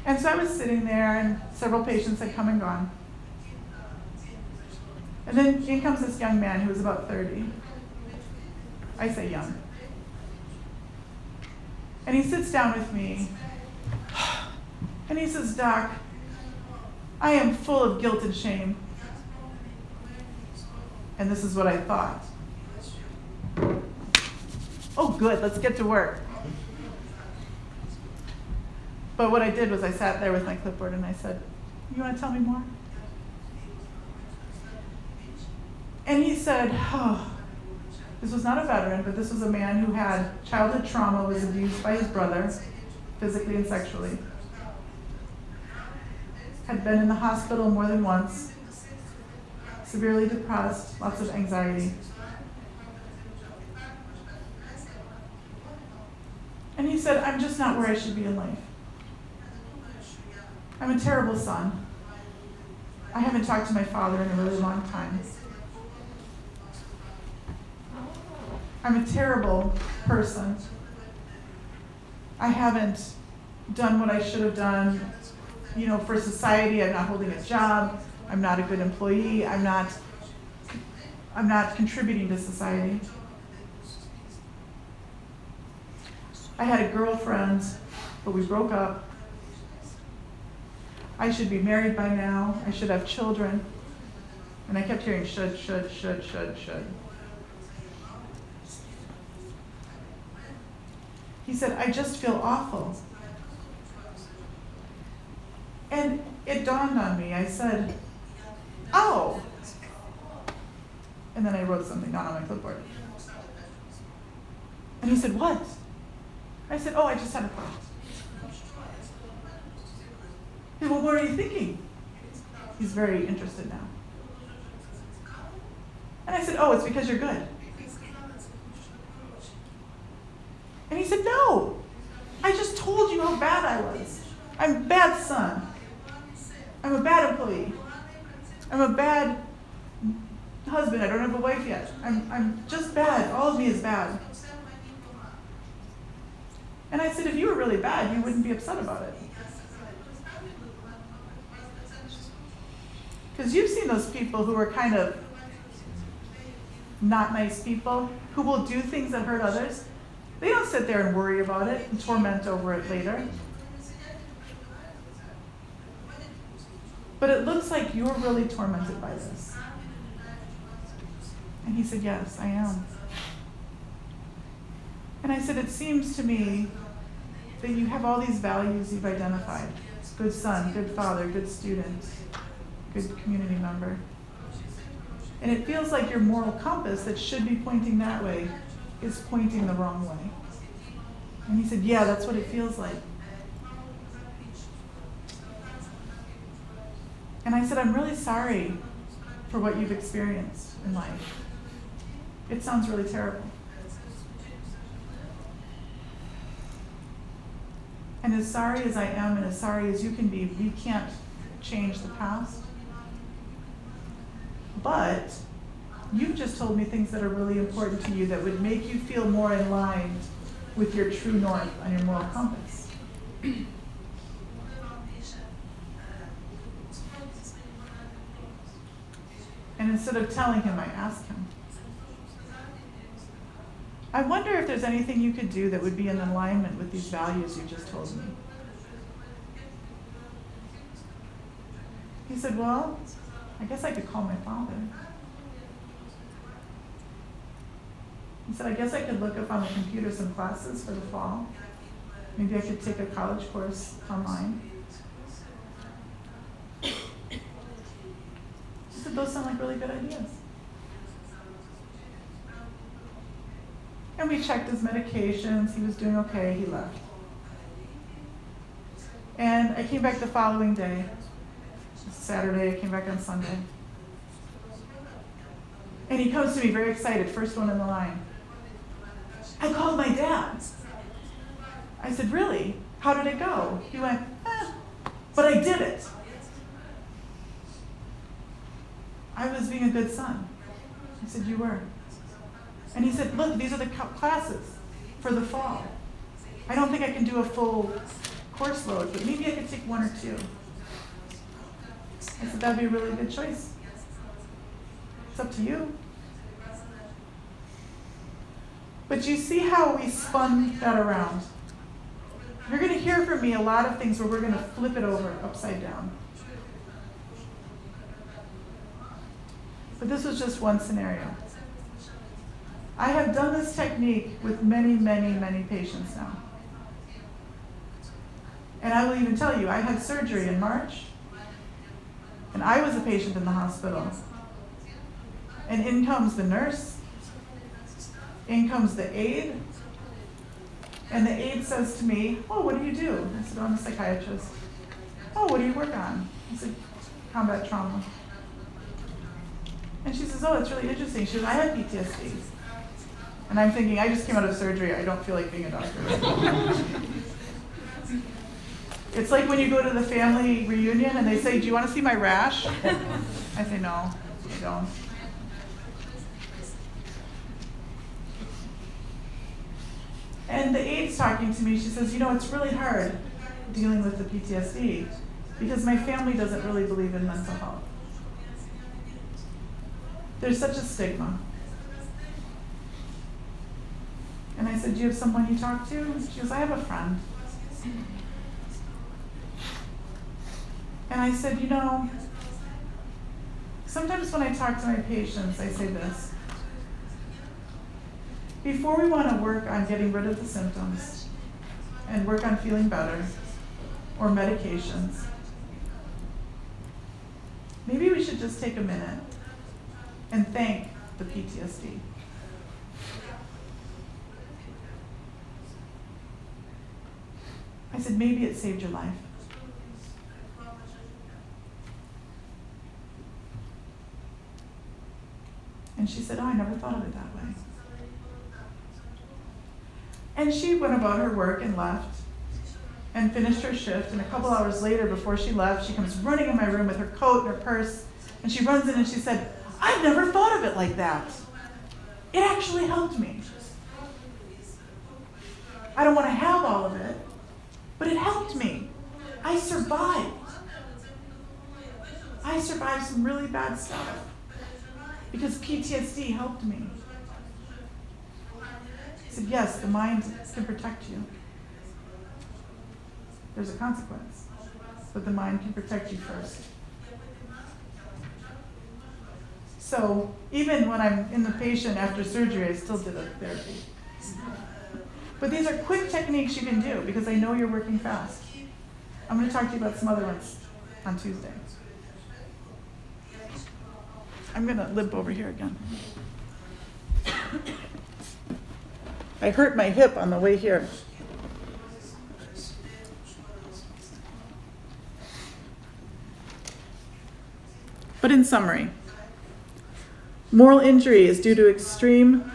And so I was sitting there, and several patients had come and gone. And then in comes this young man who was about 30. I say young. And he sits down with me, and he says, "Doc, I am full of guilt and shame." And this is what I thought. Oh, good, let's get to work. But what I did was I sat there with my clipboard and I said, "You want to tell me more?" And he said, this was not a veteran, but this was a man who had childhood trauma, was abused by his brother, physically and sexually, had been in the hospital more than once, severely depressed, lots of anxiety. And he said, I'm just not where I should be in life. I'm a terrible son. I haven't talked to my father in a really long time. I'm a terrible person. I haven't done what I should have done, for society. I'm not holding a job. I'm not a good employee. I'm not contributing to society. I had a girlfriend, but we broke up. I should be married by now. I should have children. And I kept hearing should. He said, I just feel awful. And it dawned on me. I said, oh. And then I wrote something down on my clipboard. And he said, what? I said, oh, I just had a thought. He said, well, what are you thinking? He's very interested now. And I said, oh, it's because you're good. And he said, no, I just told you how bad I was. I'm a bad son. I'm a bad employee. I'm a bad husband. I don't have a wife yet. I'm just bad. All of me is bad. And I said, if you were really bad, you wouldn't be upset about it. Because you've seen those people who are kind of not nice people, who will do things that hurt others. They don't sit there and worry about it and torment over it later. But it looks like you're really tormented by this. And he said, yes, I am. And I said, it seems to me that you have all these values you've identified. Good son, good father, good student, good community member. And it feels like your moral compass that should be pointing that way is pointing the wrong way. And he said, yeah, that's what it feels like. And I said, I'm really sorry for what you've experienced in life. It sounds really terrible. And as sorry as I am and as sorry as you can be, we can't change the past. But you've just told me things that are really important to you that would make you feel more in line with your true north on your moral compass. And instead of telling him, I asked him, I wonder if there's anything you could do that would be in alignment with these values you just told me. He said, well, I guess I could call my father. He said, I guess I could look up on the computer some classes for the fall. Maybe I could take a college course online. He said, those sound like really good ideas. And we checked his medications. He was doing okay. He left. And I came back the following day. Saturday, I came back on Sunday. And he comes to me very excited, first one in the line. I called my dad. I said, really? How did it go? He went, but I did it. I was being a good son. I said, you were. And he said, look, these are the classes for the fall. I don't think I can do a full course load, but maybe I could take one or two. I said, that'd be a really good choice. It's up to you. But you see how we spun that around. You're going to hear from me a lot of things where we're going to flip it over upside down. But this was just one scenario. I have done this technique with many, many, many patients now. And I will even tell you, I had surgery in March, and I was a patient in the hospital. And in comes the nurse, in comes the aide, and the aide says to me, oh, what do you do? I said, oh, I'm a psychiatrist. Oh, what do you work on? I said, combat trauma. And she says, oh, it's really interesting. She says, I have PTSD. And I'm thinking, I just came out of surgery. I don't feel like being a doctor. It's like when you go to the family reunion and they say, do you want to see my rash? I say, no, I don't. And the aide's talking to me. She says, you know, it's really hard dealing with the PTSD because my family doesn't really believe in mental health. There's such a stigma. And I said, do you have someone you talk to? She goes, I have a friend. And I said, you know, sometimes when I talk to my patients, I say this. Before we want to work on getting rid of the symptoms and work on feeling better or medications, maybe we should just take a minute and thank the PTSD. I said, maybe it saved your life. And she said, oh, I never thought of it that way. And she went about her work and left and finished her shift. And a couple hours later, before she left, she comes running in my room with her coat and her purse. And she runs in and she said, I've never thought of it like that. It actually helped me. I don't want to have all of it, but it helped me. I survived. I survived some really bad stuff because PTSD helped me. I said, yes, the mind can protect you. There's a consequence, but the mind can protect you first. So even when I'm in the patient after surgery, I still did a therapy. But these are quick techniques you can do because I know you're working fast. I'm going to talk to you about some other ones on Tuesday. I'm going to limp over here again. I hurt my hip on the way here. But in summary, moral injury is due to extreme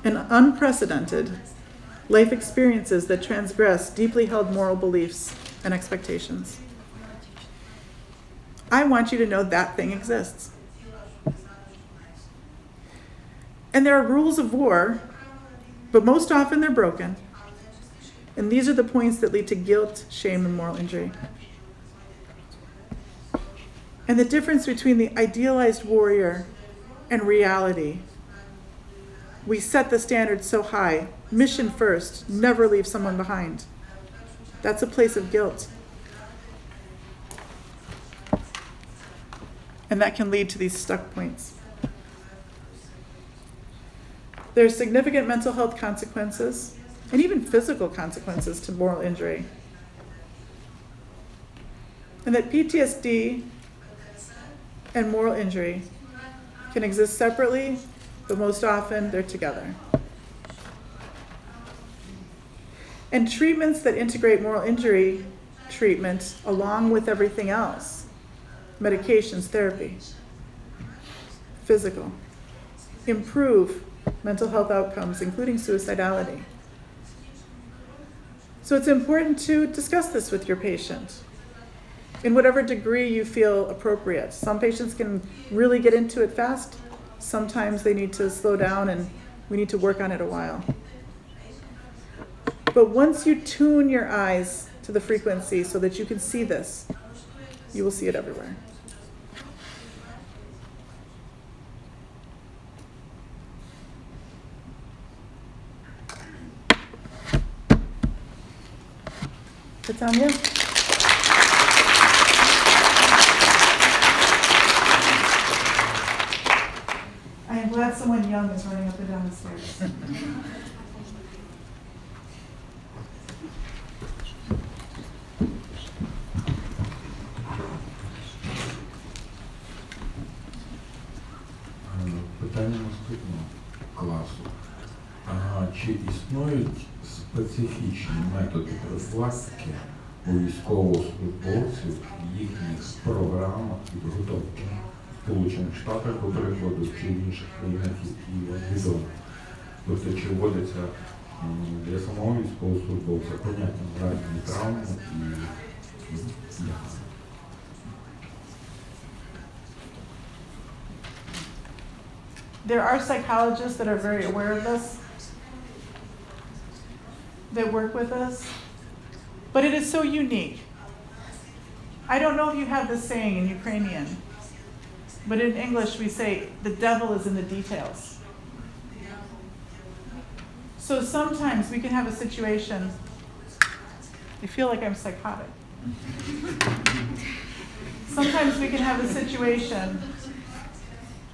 and unprecedented life experiences that transgress deeply held moral beliefs and expectations. I want you to know that thing exists. And there are rules of war, but most often they're broken. And these are the points that lead to guilt, shame, and moral injury. And the difference between the idealized warrior and reality. We set the standard so high, mission first, never leave someone behind. That's a place of guilt. And that can lead to these stuck points. There are significant mental health consequences and even physical consequences to moral injury. And that PTSD and moral injury can exist separately, but most often they're together. And treatments that integrate moral injury treatment along with everything else, medications, therapy, physical, improve mental health outcomes, including suicidality. So it's important to discuss this with your patient in whatever degree you feel appropriate. Some patients can really get into it fast. Sometimes they need to slow down and we need to work on it a while. But once you tune your eyes to the frequency so that you can see this, you will see it everywhere. It's on you. I am glad someone young is running up and down the stairs. Питання наступного класу. Чи існують специфічні методи профілактики у військовослужбовців в їхніх програмах підготовки в Сполучених Штатах, до прикладу, чи в інших країнах, які вам відомі? Тобто чи вводиться для самого військовослужбовця поняття моральної травми і There are psychologists that are very aware of this, that work with us, but it is so unique. I don't know if you have this saying in Ukrainian, but in English we say, the devil is in the details. So sometimes we can have a situation, I feel like I'm psychotic. Sometimes we can have a situation,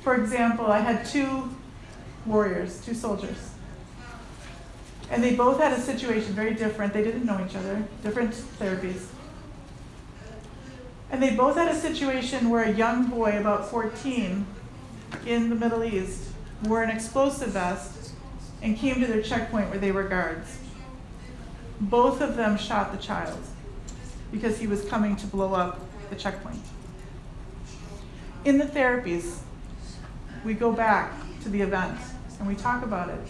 for example, I had two warriors, two soldiers, and they both had a situation very different. They didn't know each other, different therapies. And they both had a situation where a young boy, about 14, in the Middle East, wore an explosive vest and came to their checkpoint where they were guards. Both of them shot the child because he was coming to blow up the checkpoint. In the therapies, we go back to the event and we talk about it.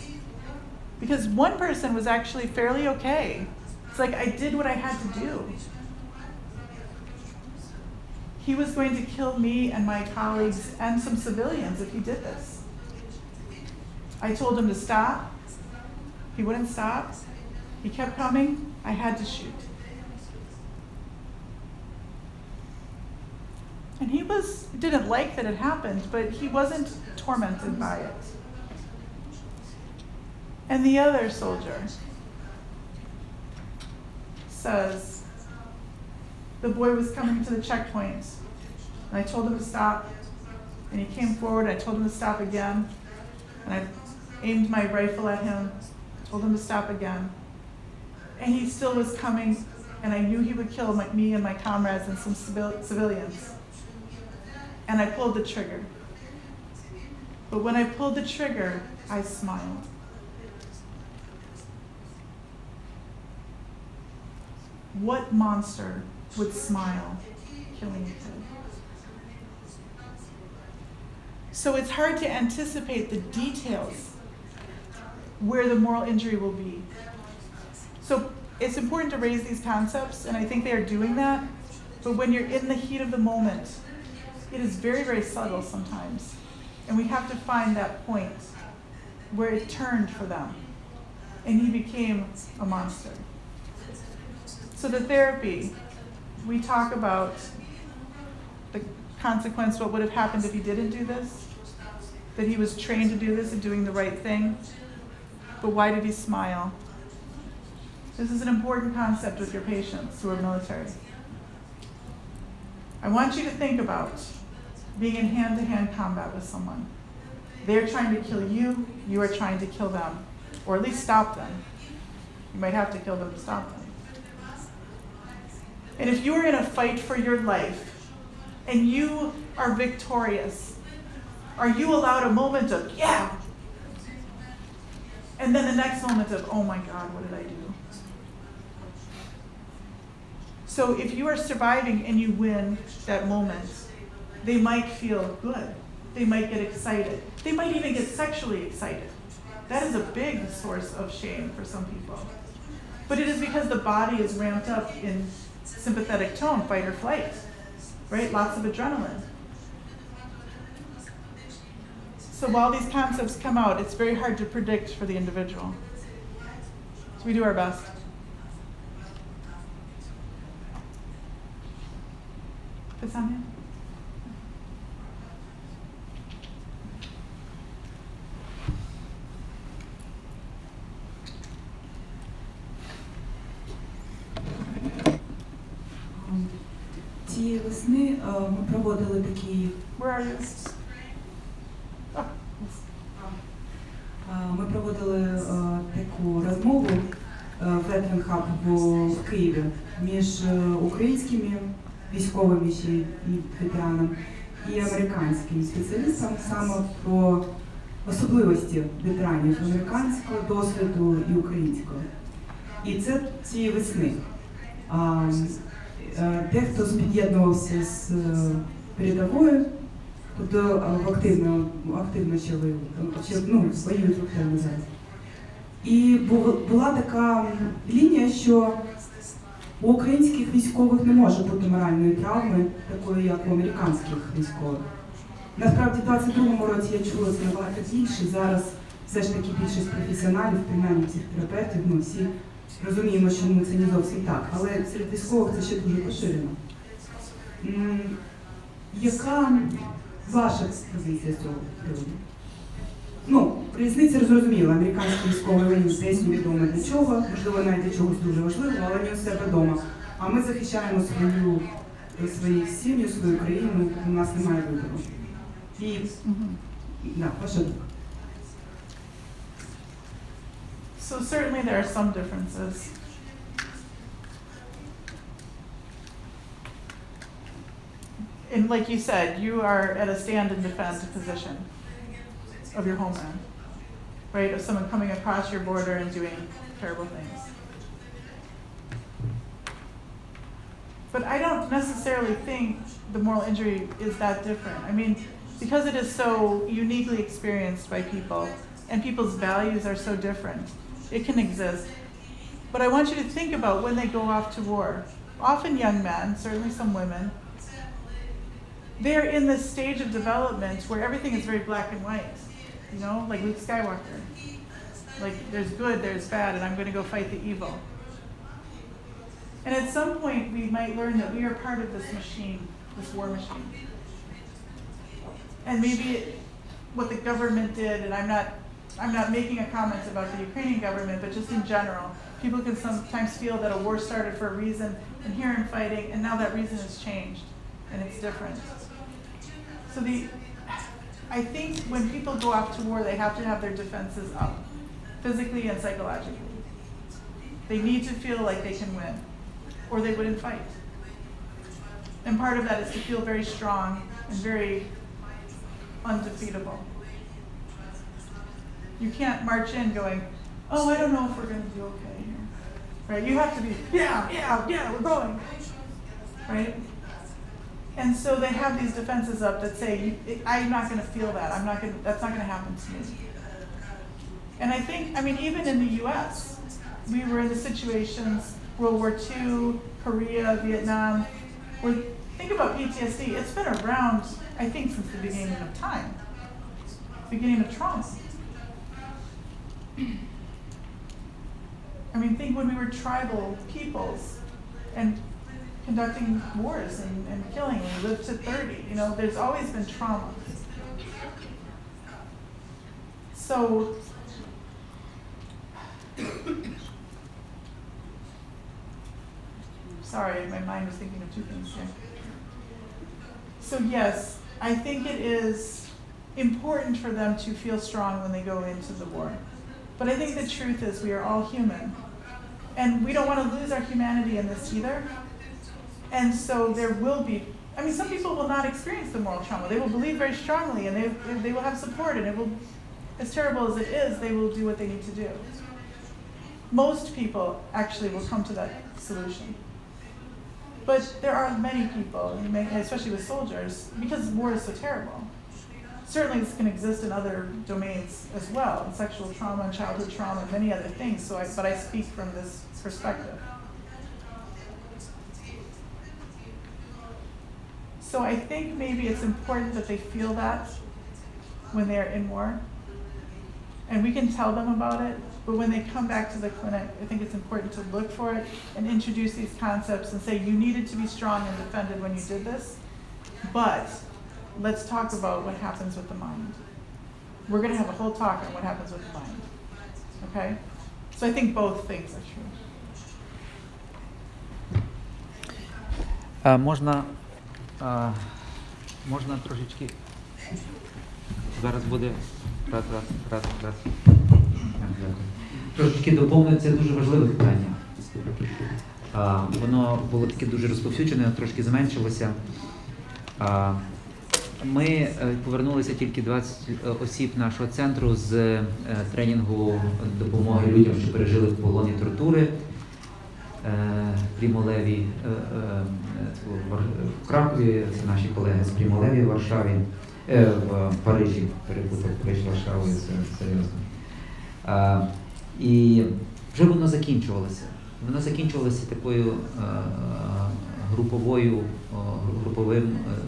Because one person was actually fairly okay. It's like, I did what I had to do. He was going to kill me and my colleagues and some civilians if he did this. I told him to stop. He wouldn't stop. He kept coming. I had to shoot. And he didn't like that it happened, but he wasn't tormented by it. And the other soldier says, the boy was coming to the checkpoint, and I told him to stop, and he came forward, I told him to stop again, and I aimed my rifle at him, told him to stop again, and he still was coming, and I knew he would kill me and my comrades and some civilians. And I pulled the trigger. But when I pulled the trigger, I smiled. What monster would smile killing a kid? So it's hard to anticipate the details where the moral injury will be. So it's important to raise these concepts, and I think they are doing that. But when you're in the heat of the moment, it is very, very subtle sometimes. And we have to find that point where it turned for them. And he became a monster. So the therapy, we talk about the consequence, what would have happened if he didn't do this, that he was trained to do this and doing the right thing. But why did he smile? This is an important concept with your patients who are military. I want you to think about being in hand-to-hand combat with someone. They're trying to kill you, you are trying to kill them, or at least stop them. You might have to kill them to stop them. And if you are in a fight for your life, and you are victorious, are you allowed a moment of, yeah, and then the next moment of, oh my God, what did I do? So if you are surviving and you win that moment, they might feel good. They might get excited. They might even get sexually excited. That is a big source of shame for some people. But it is because the body is ramped up in sympathetic tone, fight or flight, right? Lots of adrenaline. So while these concepts come out, it's very hard to predict for the individual. So we do our best. Pytanie? Цієї весни ми проводили такі. Where are you? Oh, Ми проводили таку розмову Veteran Hub в Києві між українськими військовими ще і ветеранами і американськими спеціалістами саме про особливості ветеранів американського досвіду і українського. І це цієї весни. Дехто під'єднувався з передової, тобто активно ще воюють активно зараз. І була така лінія, що у українських військових не може бути моральної травми, такої, як у американських військових. Насправді, в 22-му році я чула це набагато більше. Зараз все ж таки більшість професіоналів, принаймні психотерапевтів, ми всі розуміємо, що це не зовсім так. Але серед військових це ще дуже поширено. Яка ваша позиція з цього приводу? Ну, різниця зрозуміла. Американський військовий воїн десь невідомо для чого, можливо, навіть для чогось дуже важливого, але він у себе вдома. А ми захищаємо свої сім'ї, свою країну, у нас немає вибору. І, да, ваша думка. So certainly there are some differences. And like you said, you are at a stand and defend position of your homeland, right? Of someone coming across your border and doing terrible things. But I don't necessarily think the moral injury is that different. I mean, because it is so uniquely experienced by people and people's values are so different, it can exist. But I want you to think about when they go off to war. Often young men, certainly some women, they're in this stage of development where everything is very black and white, you know, like Luke Skywalker. Like, there's good, there's bad, and I'm going to go fight the evil. And at some point, we might learn that we are part of this machine, this war machine. And maybe what the government did, and I'm not making a comment about the Ukrainian government, but just in general, people can sometimes feel that a war started for a reason, and here I'm fighting, and now that reason has changed, and it's different. So I think when people go off to war, they have to have their defenses up, physically and psychologically. They need to feel like they can win, or they wouldn't fight. And part of that is to feel very strong and very undefeatable. You can't march in going, oh, I don't know if we're going to do okay here. Right? You have to be, yeah, we're going. Right? And so they have these defenses up that say, I'm not going to feel that. That's not going to happen to me. And I think, I mean, even in the US, we were in the situations, World War II, Korea, Vietnam, where, think about PTSD, it's been around, I think, since the beginning of time, beginning of trauma. I mean, think when we were tribal peoples and conducting wars and killing, and we lived to 30, you know, there's always been trauma. So, sorry, my mind was thinking of two things here. So yes, I think it is important for them to feel strong when they go into the war. But I think the truth is we are all human. And we don't want to lose our humanity in this either. And so there will be, I mean, some people will not experience the moral trauma. They will believe very strongly and they will have support, and it will, as terrible as it is, they will do what they need to do. Most people actually will come to that solution. But there are many people, especially with soldiers, because war is so terrible. Certainly this can exist in other domains as well, in sexual trauma and childhood trauma and many other things, but I speak from this perspective. So I think maybe it's important that they feel that when they're in war. And we can tell them about it, but when they come back to the clinic, I think it's important to look for it and introduce these concepts and say you needed to be strong and defended when you did this, but let's talk about what happens with the mind. We're going to have a whole talk on what happens with the mind. Okay? So I think both things are true. Можна трошечки. Зараз буде раз. Трошечки доповнити, це дуже важливе питання. Воно було таке дуже розповсюджене, трошки зменшилося. Ми повернулися тільки 20 осіб нашого центру з тренінгу допомоги людям, що пережили в полоні тортури. Прімо Леві в Кракові, це наші колеги з Прімо Леві в Варшаві, в Парижі, перепутав Париж, Варшаву, це серйозно. І вже воно закінчувалося. Воно закінчувалося такою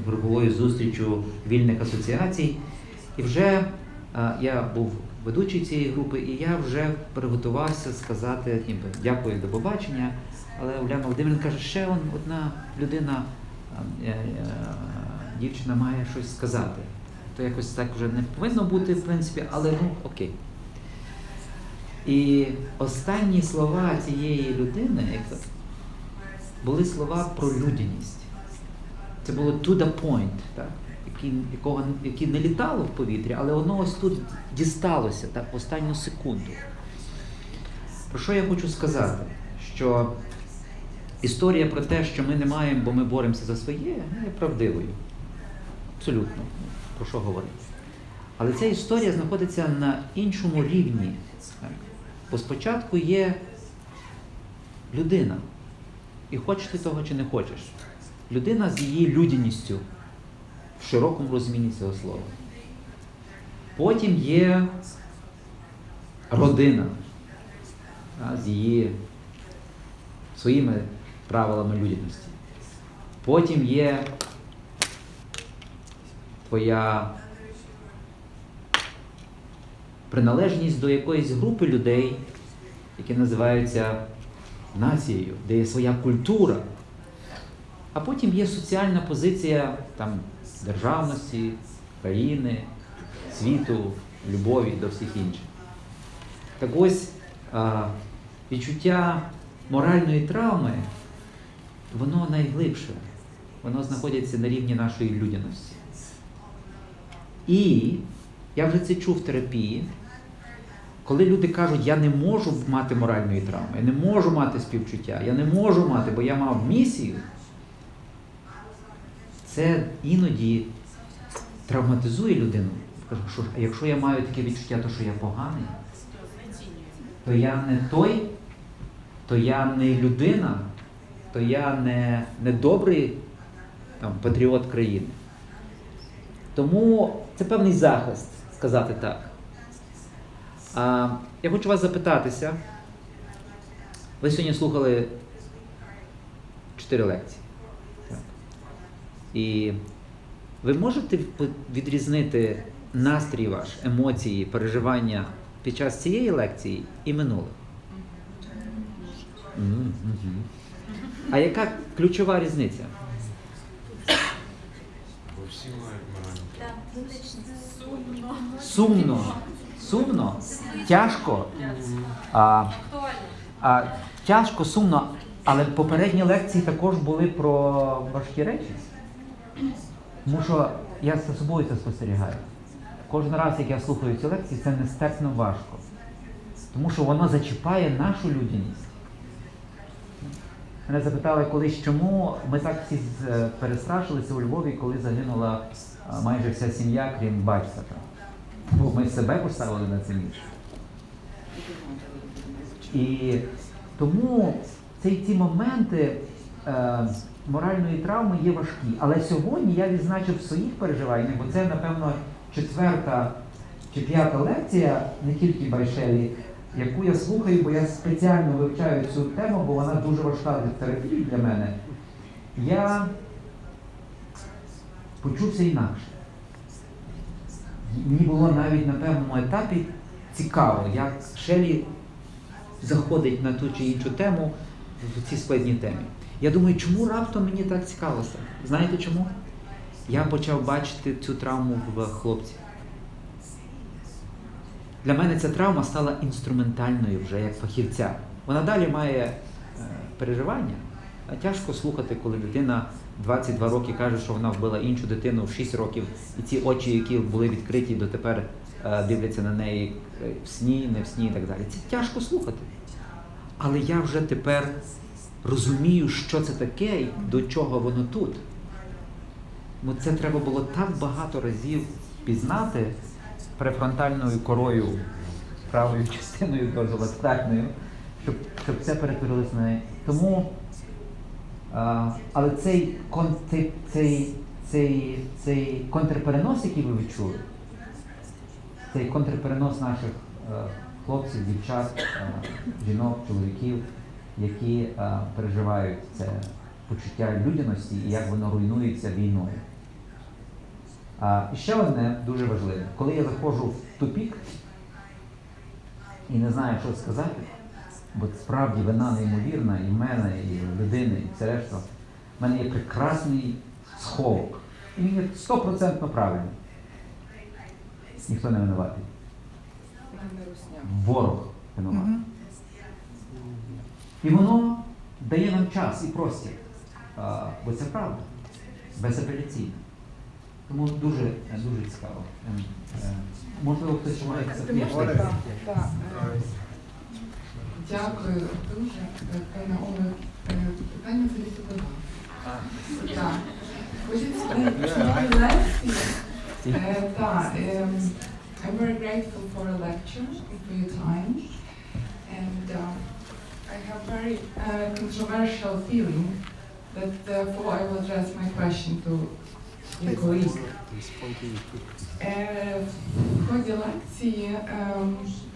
груповою зустрічю вільних асоціацій. І вже я був ведучий цієї групи, і я вже приготувався сказати, ніби дякую, до побачення. Але Уляна Володимирівна каже, ще одна людина, дівчина має щось сказати. То якось так вже не повинно бути, в принципі, але ну окей. І останні слова цієї людини були слова про людяність. Це було to the point, так? Які не літало в повітрі, але воно ось тут дісталося, так, в останню секунду. Про що я хочу сказати? Що історія про те, що ми не маємо, бо ми боремося за своє, не є правдивою. Абсолютно. Про що говорити? Але ця історія знаходиться на іншому рівні. Так? Бо спочатку є людина. І хочеш ти того чи не хочеш. Людина з її людяністю в широкому розумінні цього слова. Потім є родина з її своїми правилами людяності. Потім є твоя приналежність до якоїсь групи людей, які називаються нацією, де є своя культура. А потім є соціальна позиція там, державності, країни, світу, любові до всіх інших. Так ось відчуття моральної травми, воно найглибше. Воно знаходиться на рівні нашої людяності. І я вже це чув в терапії, коли люди кажуть, я не можу мати моральної травми, я не можу мати співчуття, я не можу мати, бо я мав місію, це іноді травматизує людину. Кажу, що якщо я маю таке відчуття, то що я поганий, то я не той, то я не людина, то я не добрий там, патріот країни. Тому це певний захист, сказати так. Я хочу вас запитатися. Ви сьогодні слухали 4 лекції. Так. І ви можете відрізнити настрій ваш, емоції, переживання під час цієї лекції і минулих? А яка ключова різниця? Бо всі мають моральну. Сумно. Сумно? Тяжко? Тяжко, сумно, але попередні лекції також були про важкі речі. Тому що я за собою це спостерігаю. Кожен раз, як я слухаю ці лекції, це нестерпно важко. Тому що воно зачіпає нашу людяність. Мене запитали колись, чому ми так всі перестрашилися у Львові, коли загинула майже вся сім'я, крім батька. Бо ми себе поставили на це місце. І тому ці моменти моральної травми є важкі. Але сьогодні я відзначив в своїх переживаннях, бо це, напевно, 4-та чи 5-та лекція, не тільки Shelley, яку я слухаю, бо я спеціально вивчаю цю тему, бо вона дуже важка для терапії для мене. Я почувся інакше. Мені було навіть на певному етапі цікаво, як Shelley заходить на ту чи іншу тему в цій складній темі. Я думаю, чому раптом мені так цікаво стало? Знаєте чому? Я почав бачити цю травму в хлопці. Для мене ця травма стала інструментальною вже як фахівця. Вона далі має переживання. Тяжко слухати, коли дитина 22 роки каже, що вона вбила іншу дитину в 6 років, і ці очі, які були відкриті, дотепер дивляться на неї в сні, не в сні і так далі. Це тяжко слухати. Але я вже тепер розумію, що це таке і до чого воно тут. Бо це треба було так багато разів пізнати префронтальною корою, правою частиною дозоластальною, щоб це перетворилось на неї. Тому, але цей контрперенос, який ви відчули, цей контрперенос наших хлопців, дівчат, жінок, чоловіків, які переживають це почуття людяності і як воно руйнується війною. І ще одне дуже важливе. Коли я заходжу в тупік і не знаю, що сказати, бо справді вина неймовірна і в мене, і в людини, і все решта, в мене є прекрасний сховок. І він є 100% правильний. Ніхто не винуватий. Ворог винуватий. І воно дає нам час і простір. Бо це правда. Безапеляційно. Тому дуже цікаво. Можливо, хтось має запитати. Дякую дуже, пане Олег. Питання залізу до вас. Так. Хочеться лекції. Так. I'm very grateful for a lecture and for your time. And I have very controversial feeling that therefore I will address my question to your colleague. В ході лекції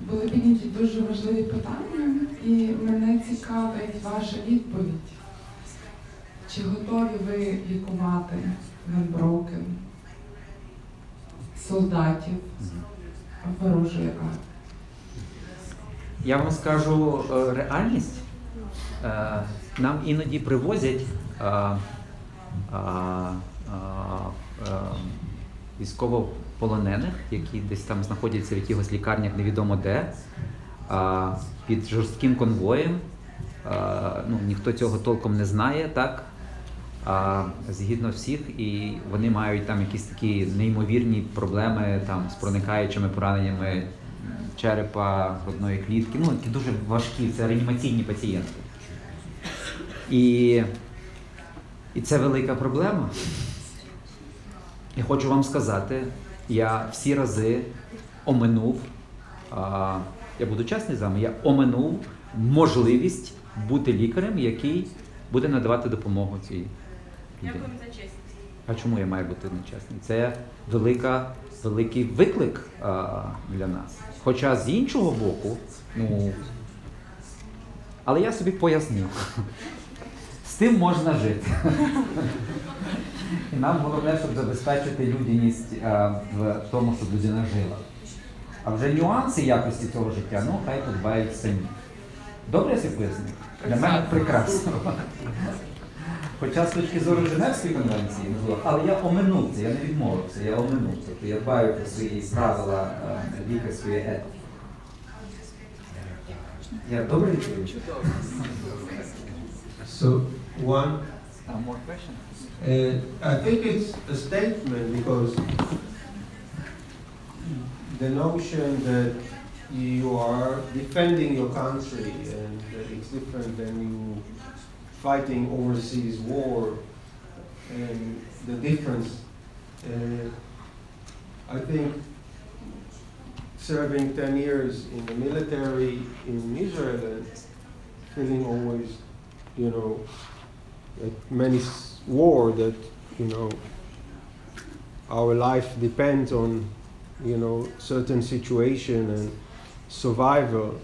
були підняті дуже важливі питання, і мене цікавить ваша відповідь. Чи готові ви лікувати unbroken солдатів ворожої армії? Я вам скажу реальність. Нам іноді привозять військовополонених, які десь там знаходяться в якихось лікарнях невідомо де, під жорстким конвоєм. Ніхто цього толком не знає, так? Згідно всіх, і вони мають там якісь такі неймовірні проблеми там, з проникаючими пораненнями черепа, грудної клітки, які дуже важкі, це реанімаційні пацієнти. І це велика проблема. І хочу вам сказати, я всі рази оминув, я буду чесний з вами, я оминув можливість бути лікарем, який буде надавати допомогу цій людині. Дякуємо за честь. А чому я маю бути нечесним? Це великий виклик для нас. Хоча з іншого боку, але я собі пояснив. З тим можна жити. І нам головне, щоб забезпечити людяність в тому, щоб людина жила. А вже нюанси якості цього життя, хай подбають самі. Добре я собі пояснив? Для мене прекрасно. Хоча з точки зору Женевської конвенції, але я оминув це, я не відмовився, я оминув це. Тобто я дбаю про свої правила лікарської етики. Я добре відповів? So one, More questions? I think it's a statement because the notion that you are defending your country and it's different than you fighting overseas war and the difference. I think serving 10 years in the military in Israel and feeling always, at many war that, our life depends on, certain situation and survival.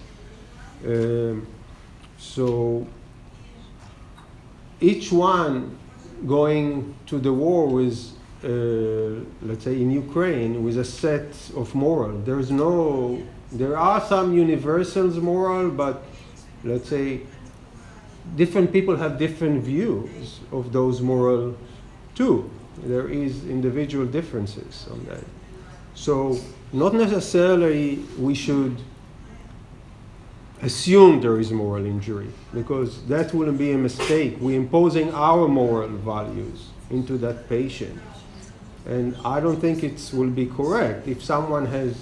So each one going to the war with, let's say in Ukraine, with a set of moral. There are some universals moral, but let's say different people have different views of those moral too. There is individual differences on that. So not necessarily we should assume there is moral injury, because that wouldn't be a mistake. We're imposing our moral values into that patient. And I don't think it will be correct if someone has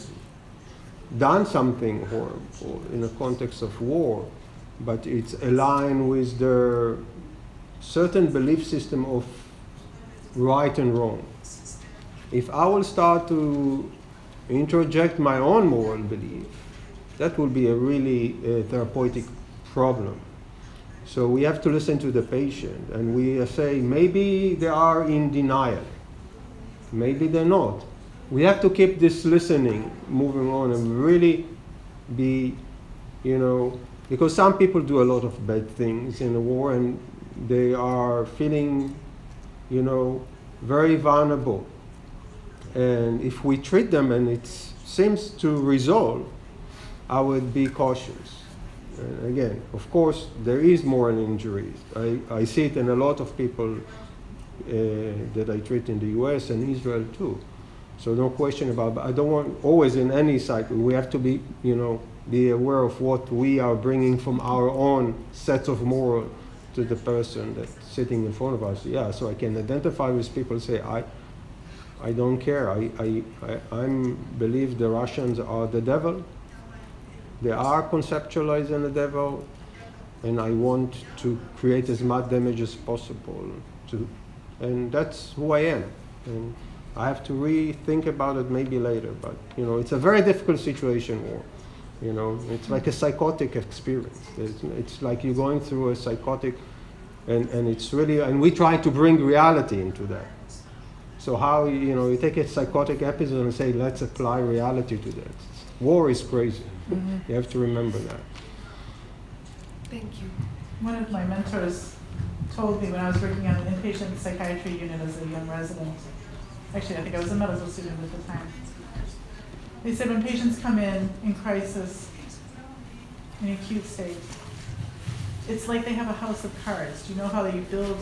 done something horrible in the context of war, but it's aligned with their certain belief system of right and wrong. If I will start to interject my own moral belief, that will be a really therapeutic problem. So we have to listen to the patient, and we say maybe they are in denial, maybe they're not. We have to keep this listening, moving on, and really be, you know, because some people do a lot of bad things in the war and they are feeling, you know, very vulnerable. And if we treat them and it seems to resolve, I would be cautious. And again, of course, there is moral injuries. I see it in a lot of people that I treat in the US and Israel too. So no question about it. But I don't want, always in any cycle, we have to be, you know, be aware of what we are bringing from our own sets of moral to the person that's sitting in front of us. Yeah, so I can identify with people and say, I don't care. I believe the Russians are the devil. They are conceptualizing the devil, and I want to create as much damage as possible. And that's who I am. And I have to rethink about it maybe later. But, you know, it's a very difficult situation, war. You know, it's like a psychotic experience. It's like you're going through a psychotic, and it's really, and we try to bring reality into that. So how, you know, you take a psychotic episode and say, let's apply reality to that. War is crazy. Mm-hmm. You have to remember that. Thank you. One of my mentors told me when I was working on an inpatient psychiatry unit as a young resident, actually I think I was a medical student at the time, they said when patients come in crisis, in acute state, it's like they have a house of cards. Do you know how you build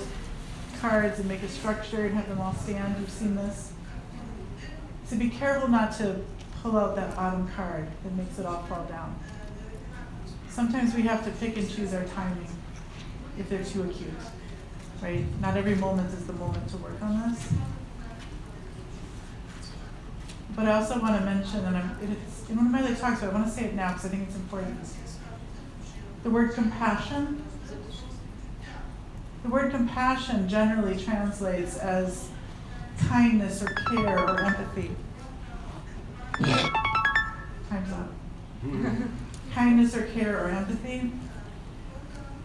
cards and make a structure and have them all stand? You've seen this? So be careful not to pull out that bottom card that makes it all fall down. Sometimes we have to pick and choose our timing if they're too acute, right? Not every moment is the moment to work on this. But I also want to mention, and it's in one of my other talks, but I want to say it now because I think it's important. The word compassion. The word compassion generally translates as kindness or care or empathy. Time's up. Kindness or care or empathy.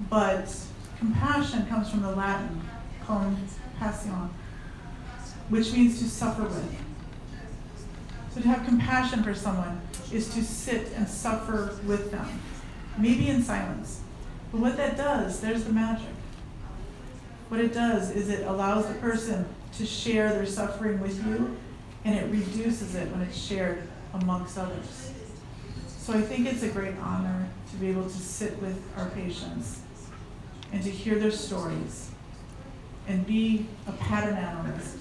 But compassion comes from the Latin compassion, which means to suffer with. So to have compassion for someone is to sit and suffer with them, maybe in silence. But what that does, there's the magic. What it does is it allows the person to share their suffering with you, and it reduces it when it's shared amongst others. So I think it's a great honor to be able to sit with our patients and to hear their stories and be a pattern analyst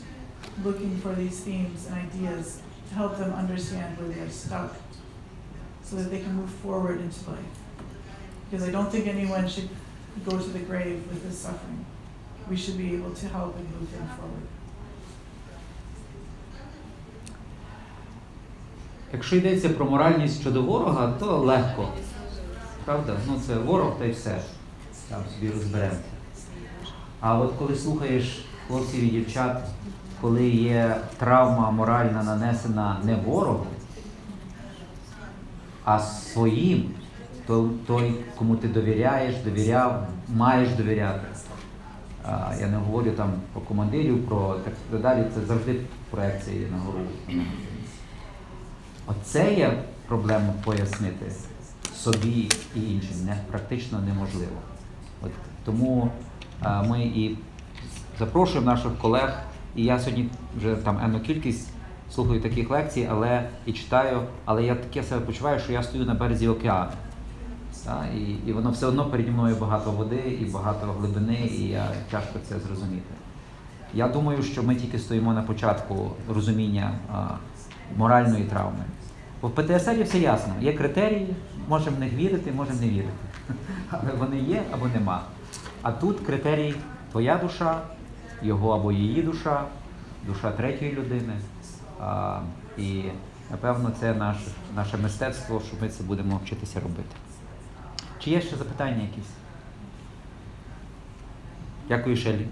looking for these themes and ideas to help them understand where they're stuck so that they can move forward into life. Because I don't think anyone should go to the grave with this suffering. We should be able to help and move them forward. Якщо йдеться про моральність щодо ворога, то легко. Правда? Ну це ворог та й все. Там собі розберемося. А от коли слухаєш хлопців і дівчат, коли є травма моральна нанесена не ворогу, а своїм, той, кому ти довіряв, маєш довіряти. Я не говорю там про командирів, про так далі, це завжди проекції на гору. Оце є проблему пояснити собі і іншим, практично неможливо. От, тому ми і запрошуємо наших колег, і я сьогодні вже там енну кількість слухаю таких лекцій, і читаю, але я таке себе почуваю, що я стою на березі океану. І воно все одно переді мною багато води і багато глибини, і я тяжко це зрозуміти. Я думаю, що ми тільки стоїмо на початку розуміння моральної травми. Бо в ПТСР все ясно. Є критерії, можемо в них вірити, можемо не вірити. Але вони є або нема. А тут критерій твоя душа, його або її душа, душа третьої людини. І, напевно, це наше мистецтво, що ми це будемо вчитися робити. Чи є ще запитання якісь? Дякую, Шеллі.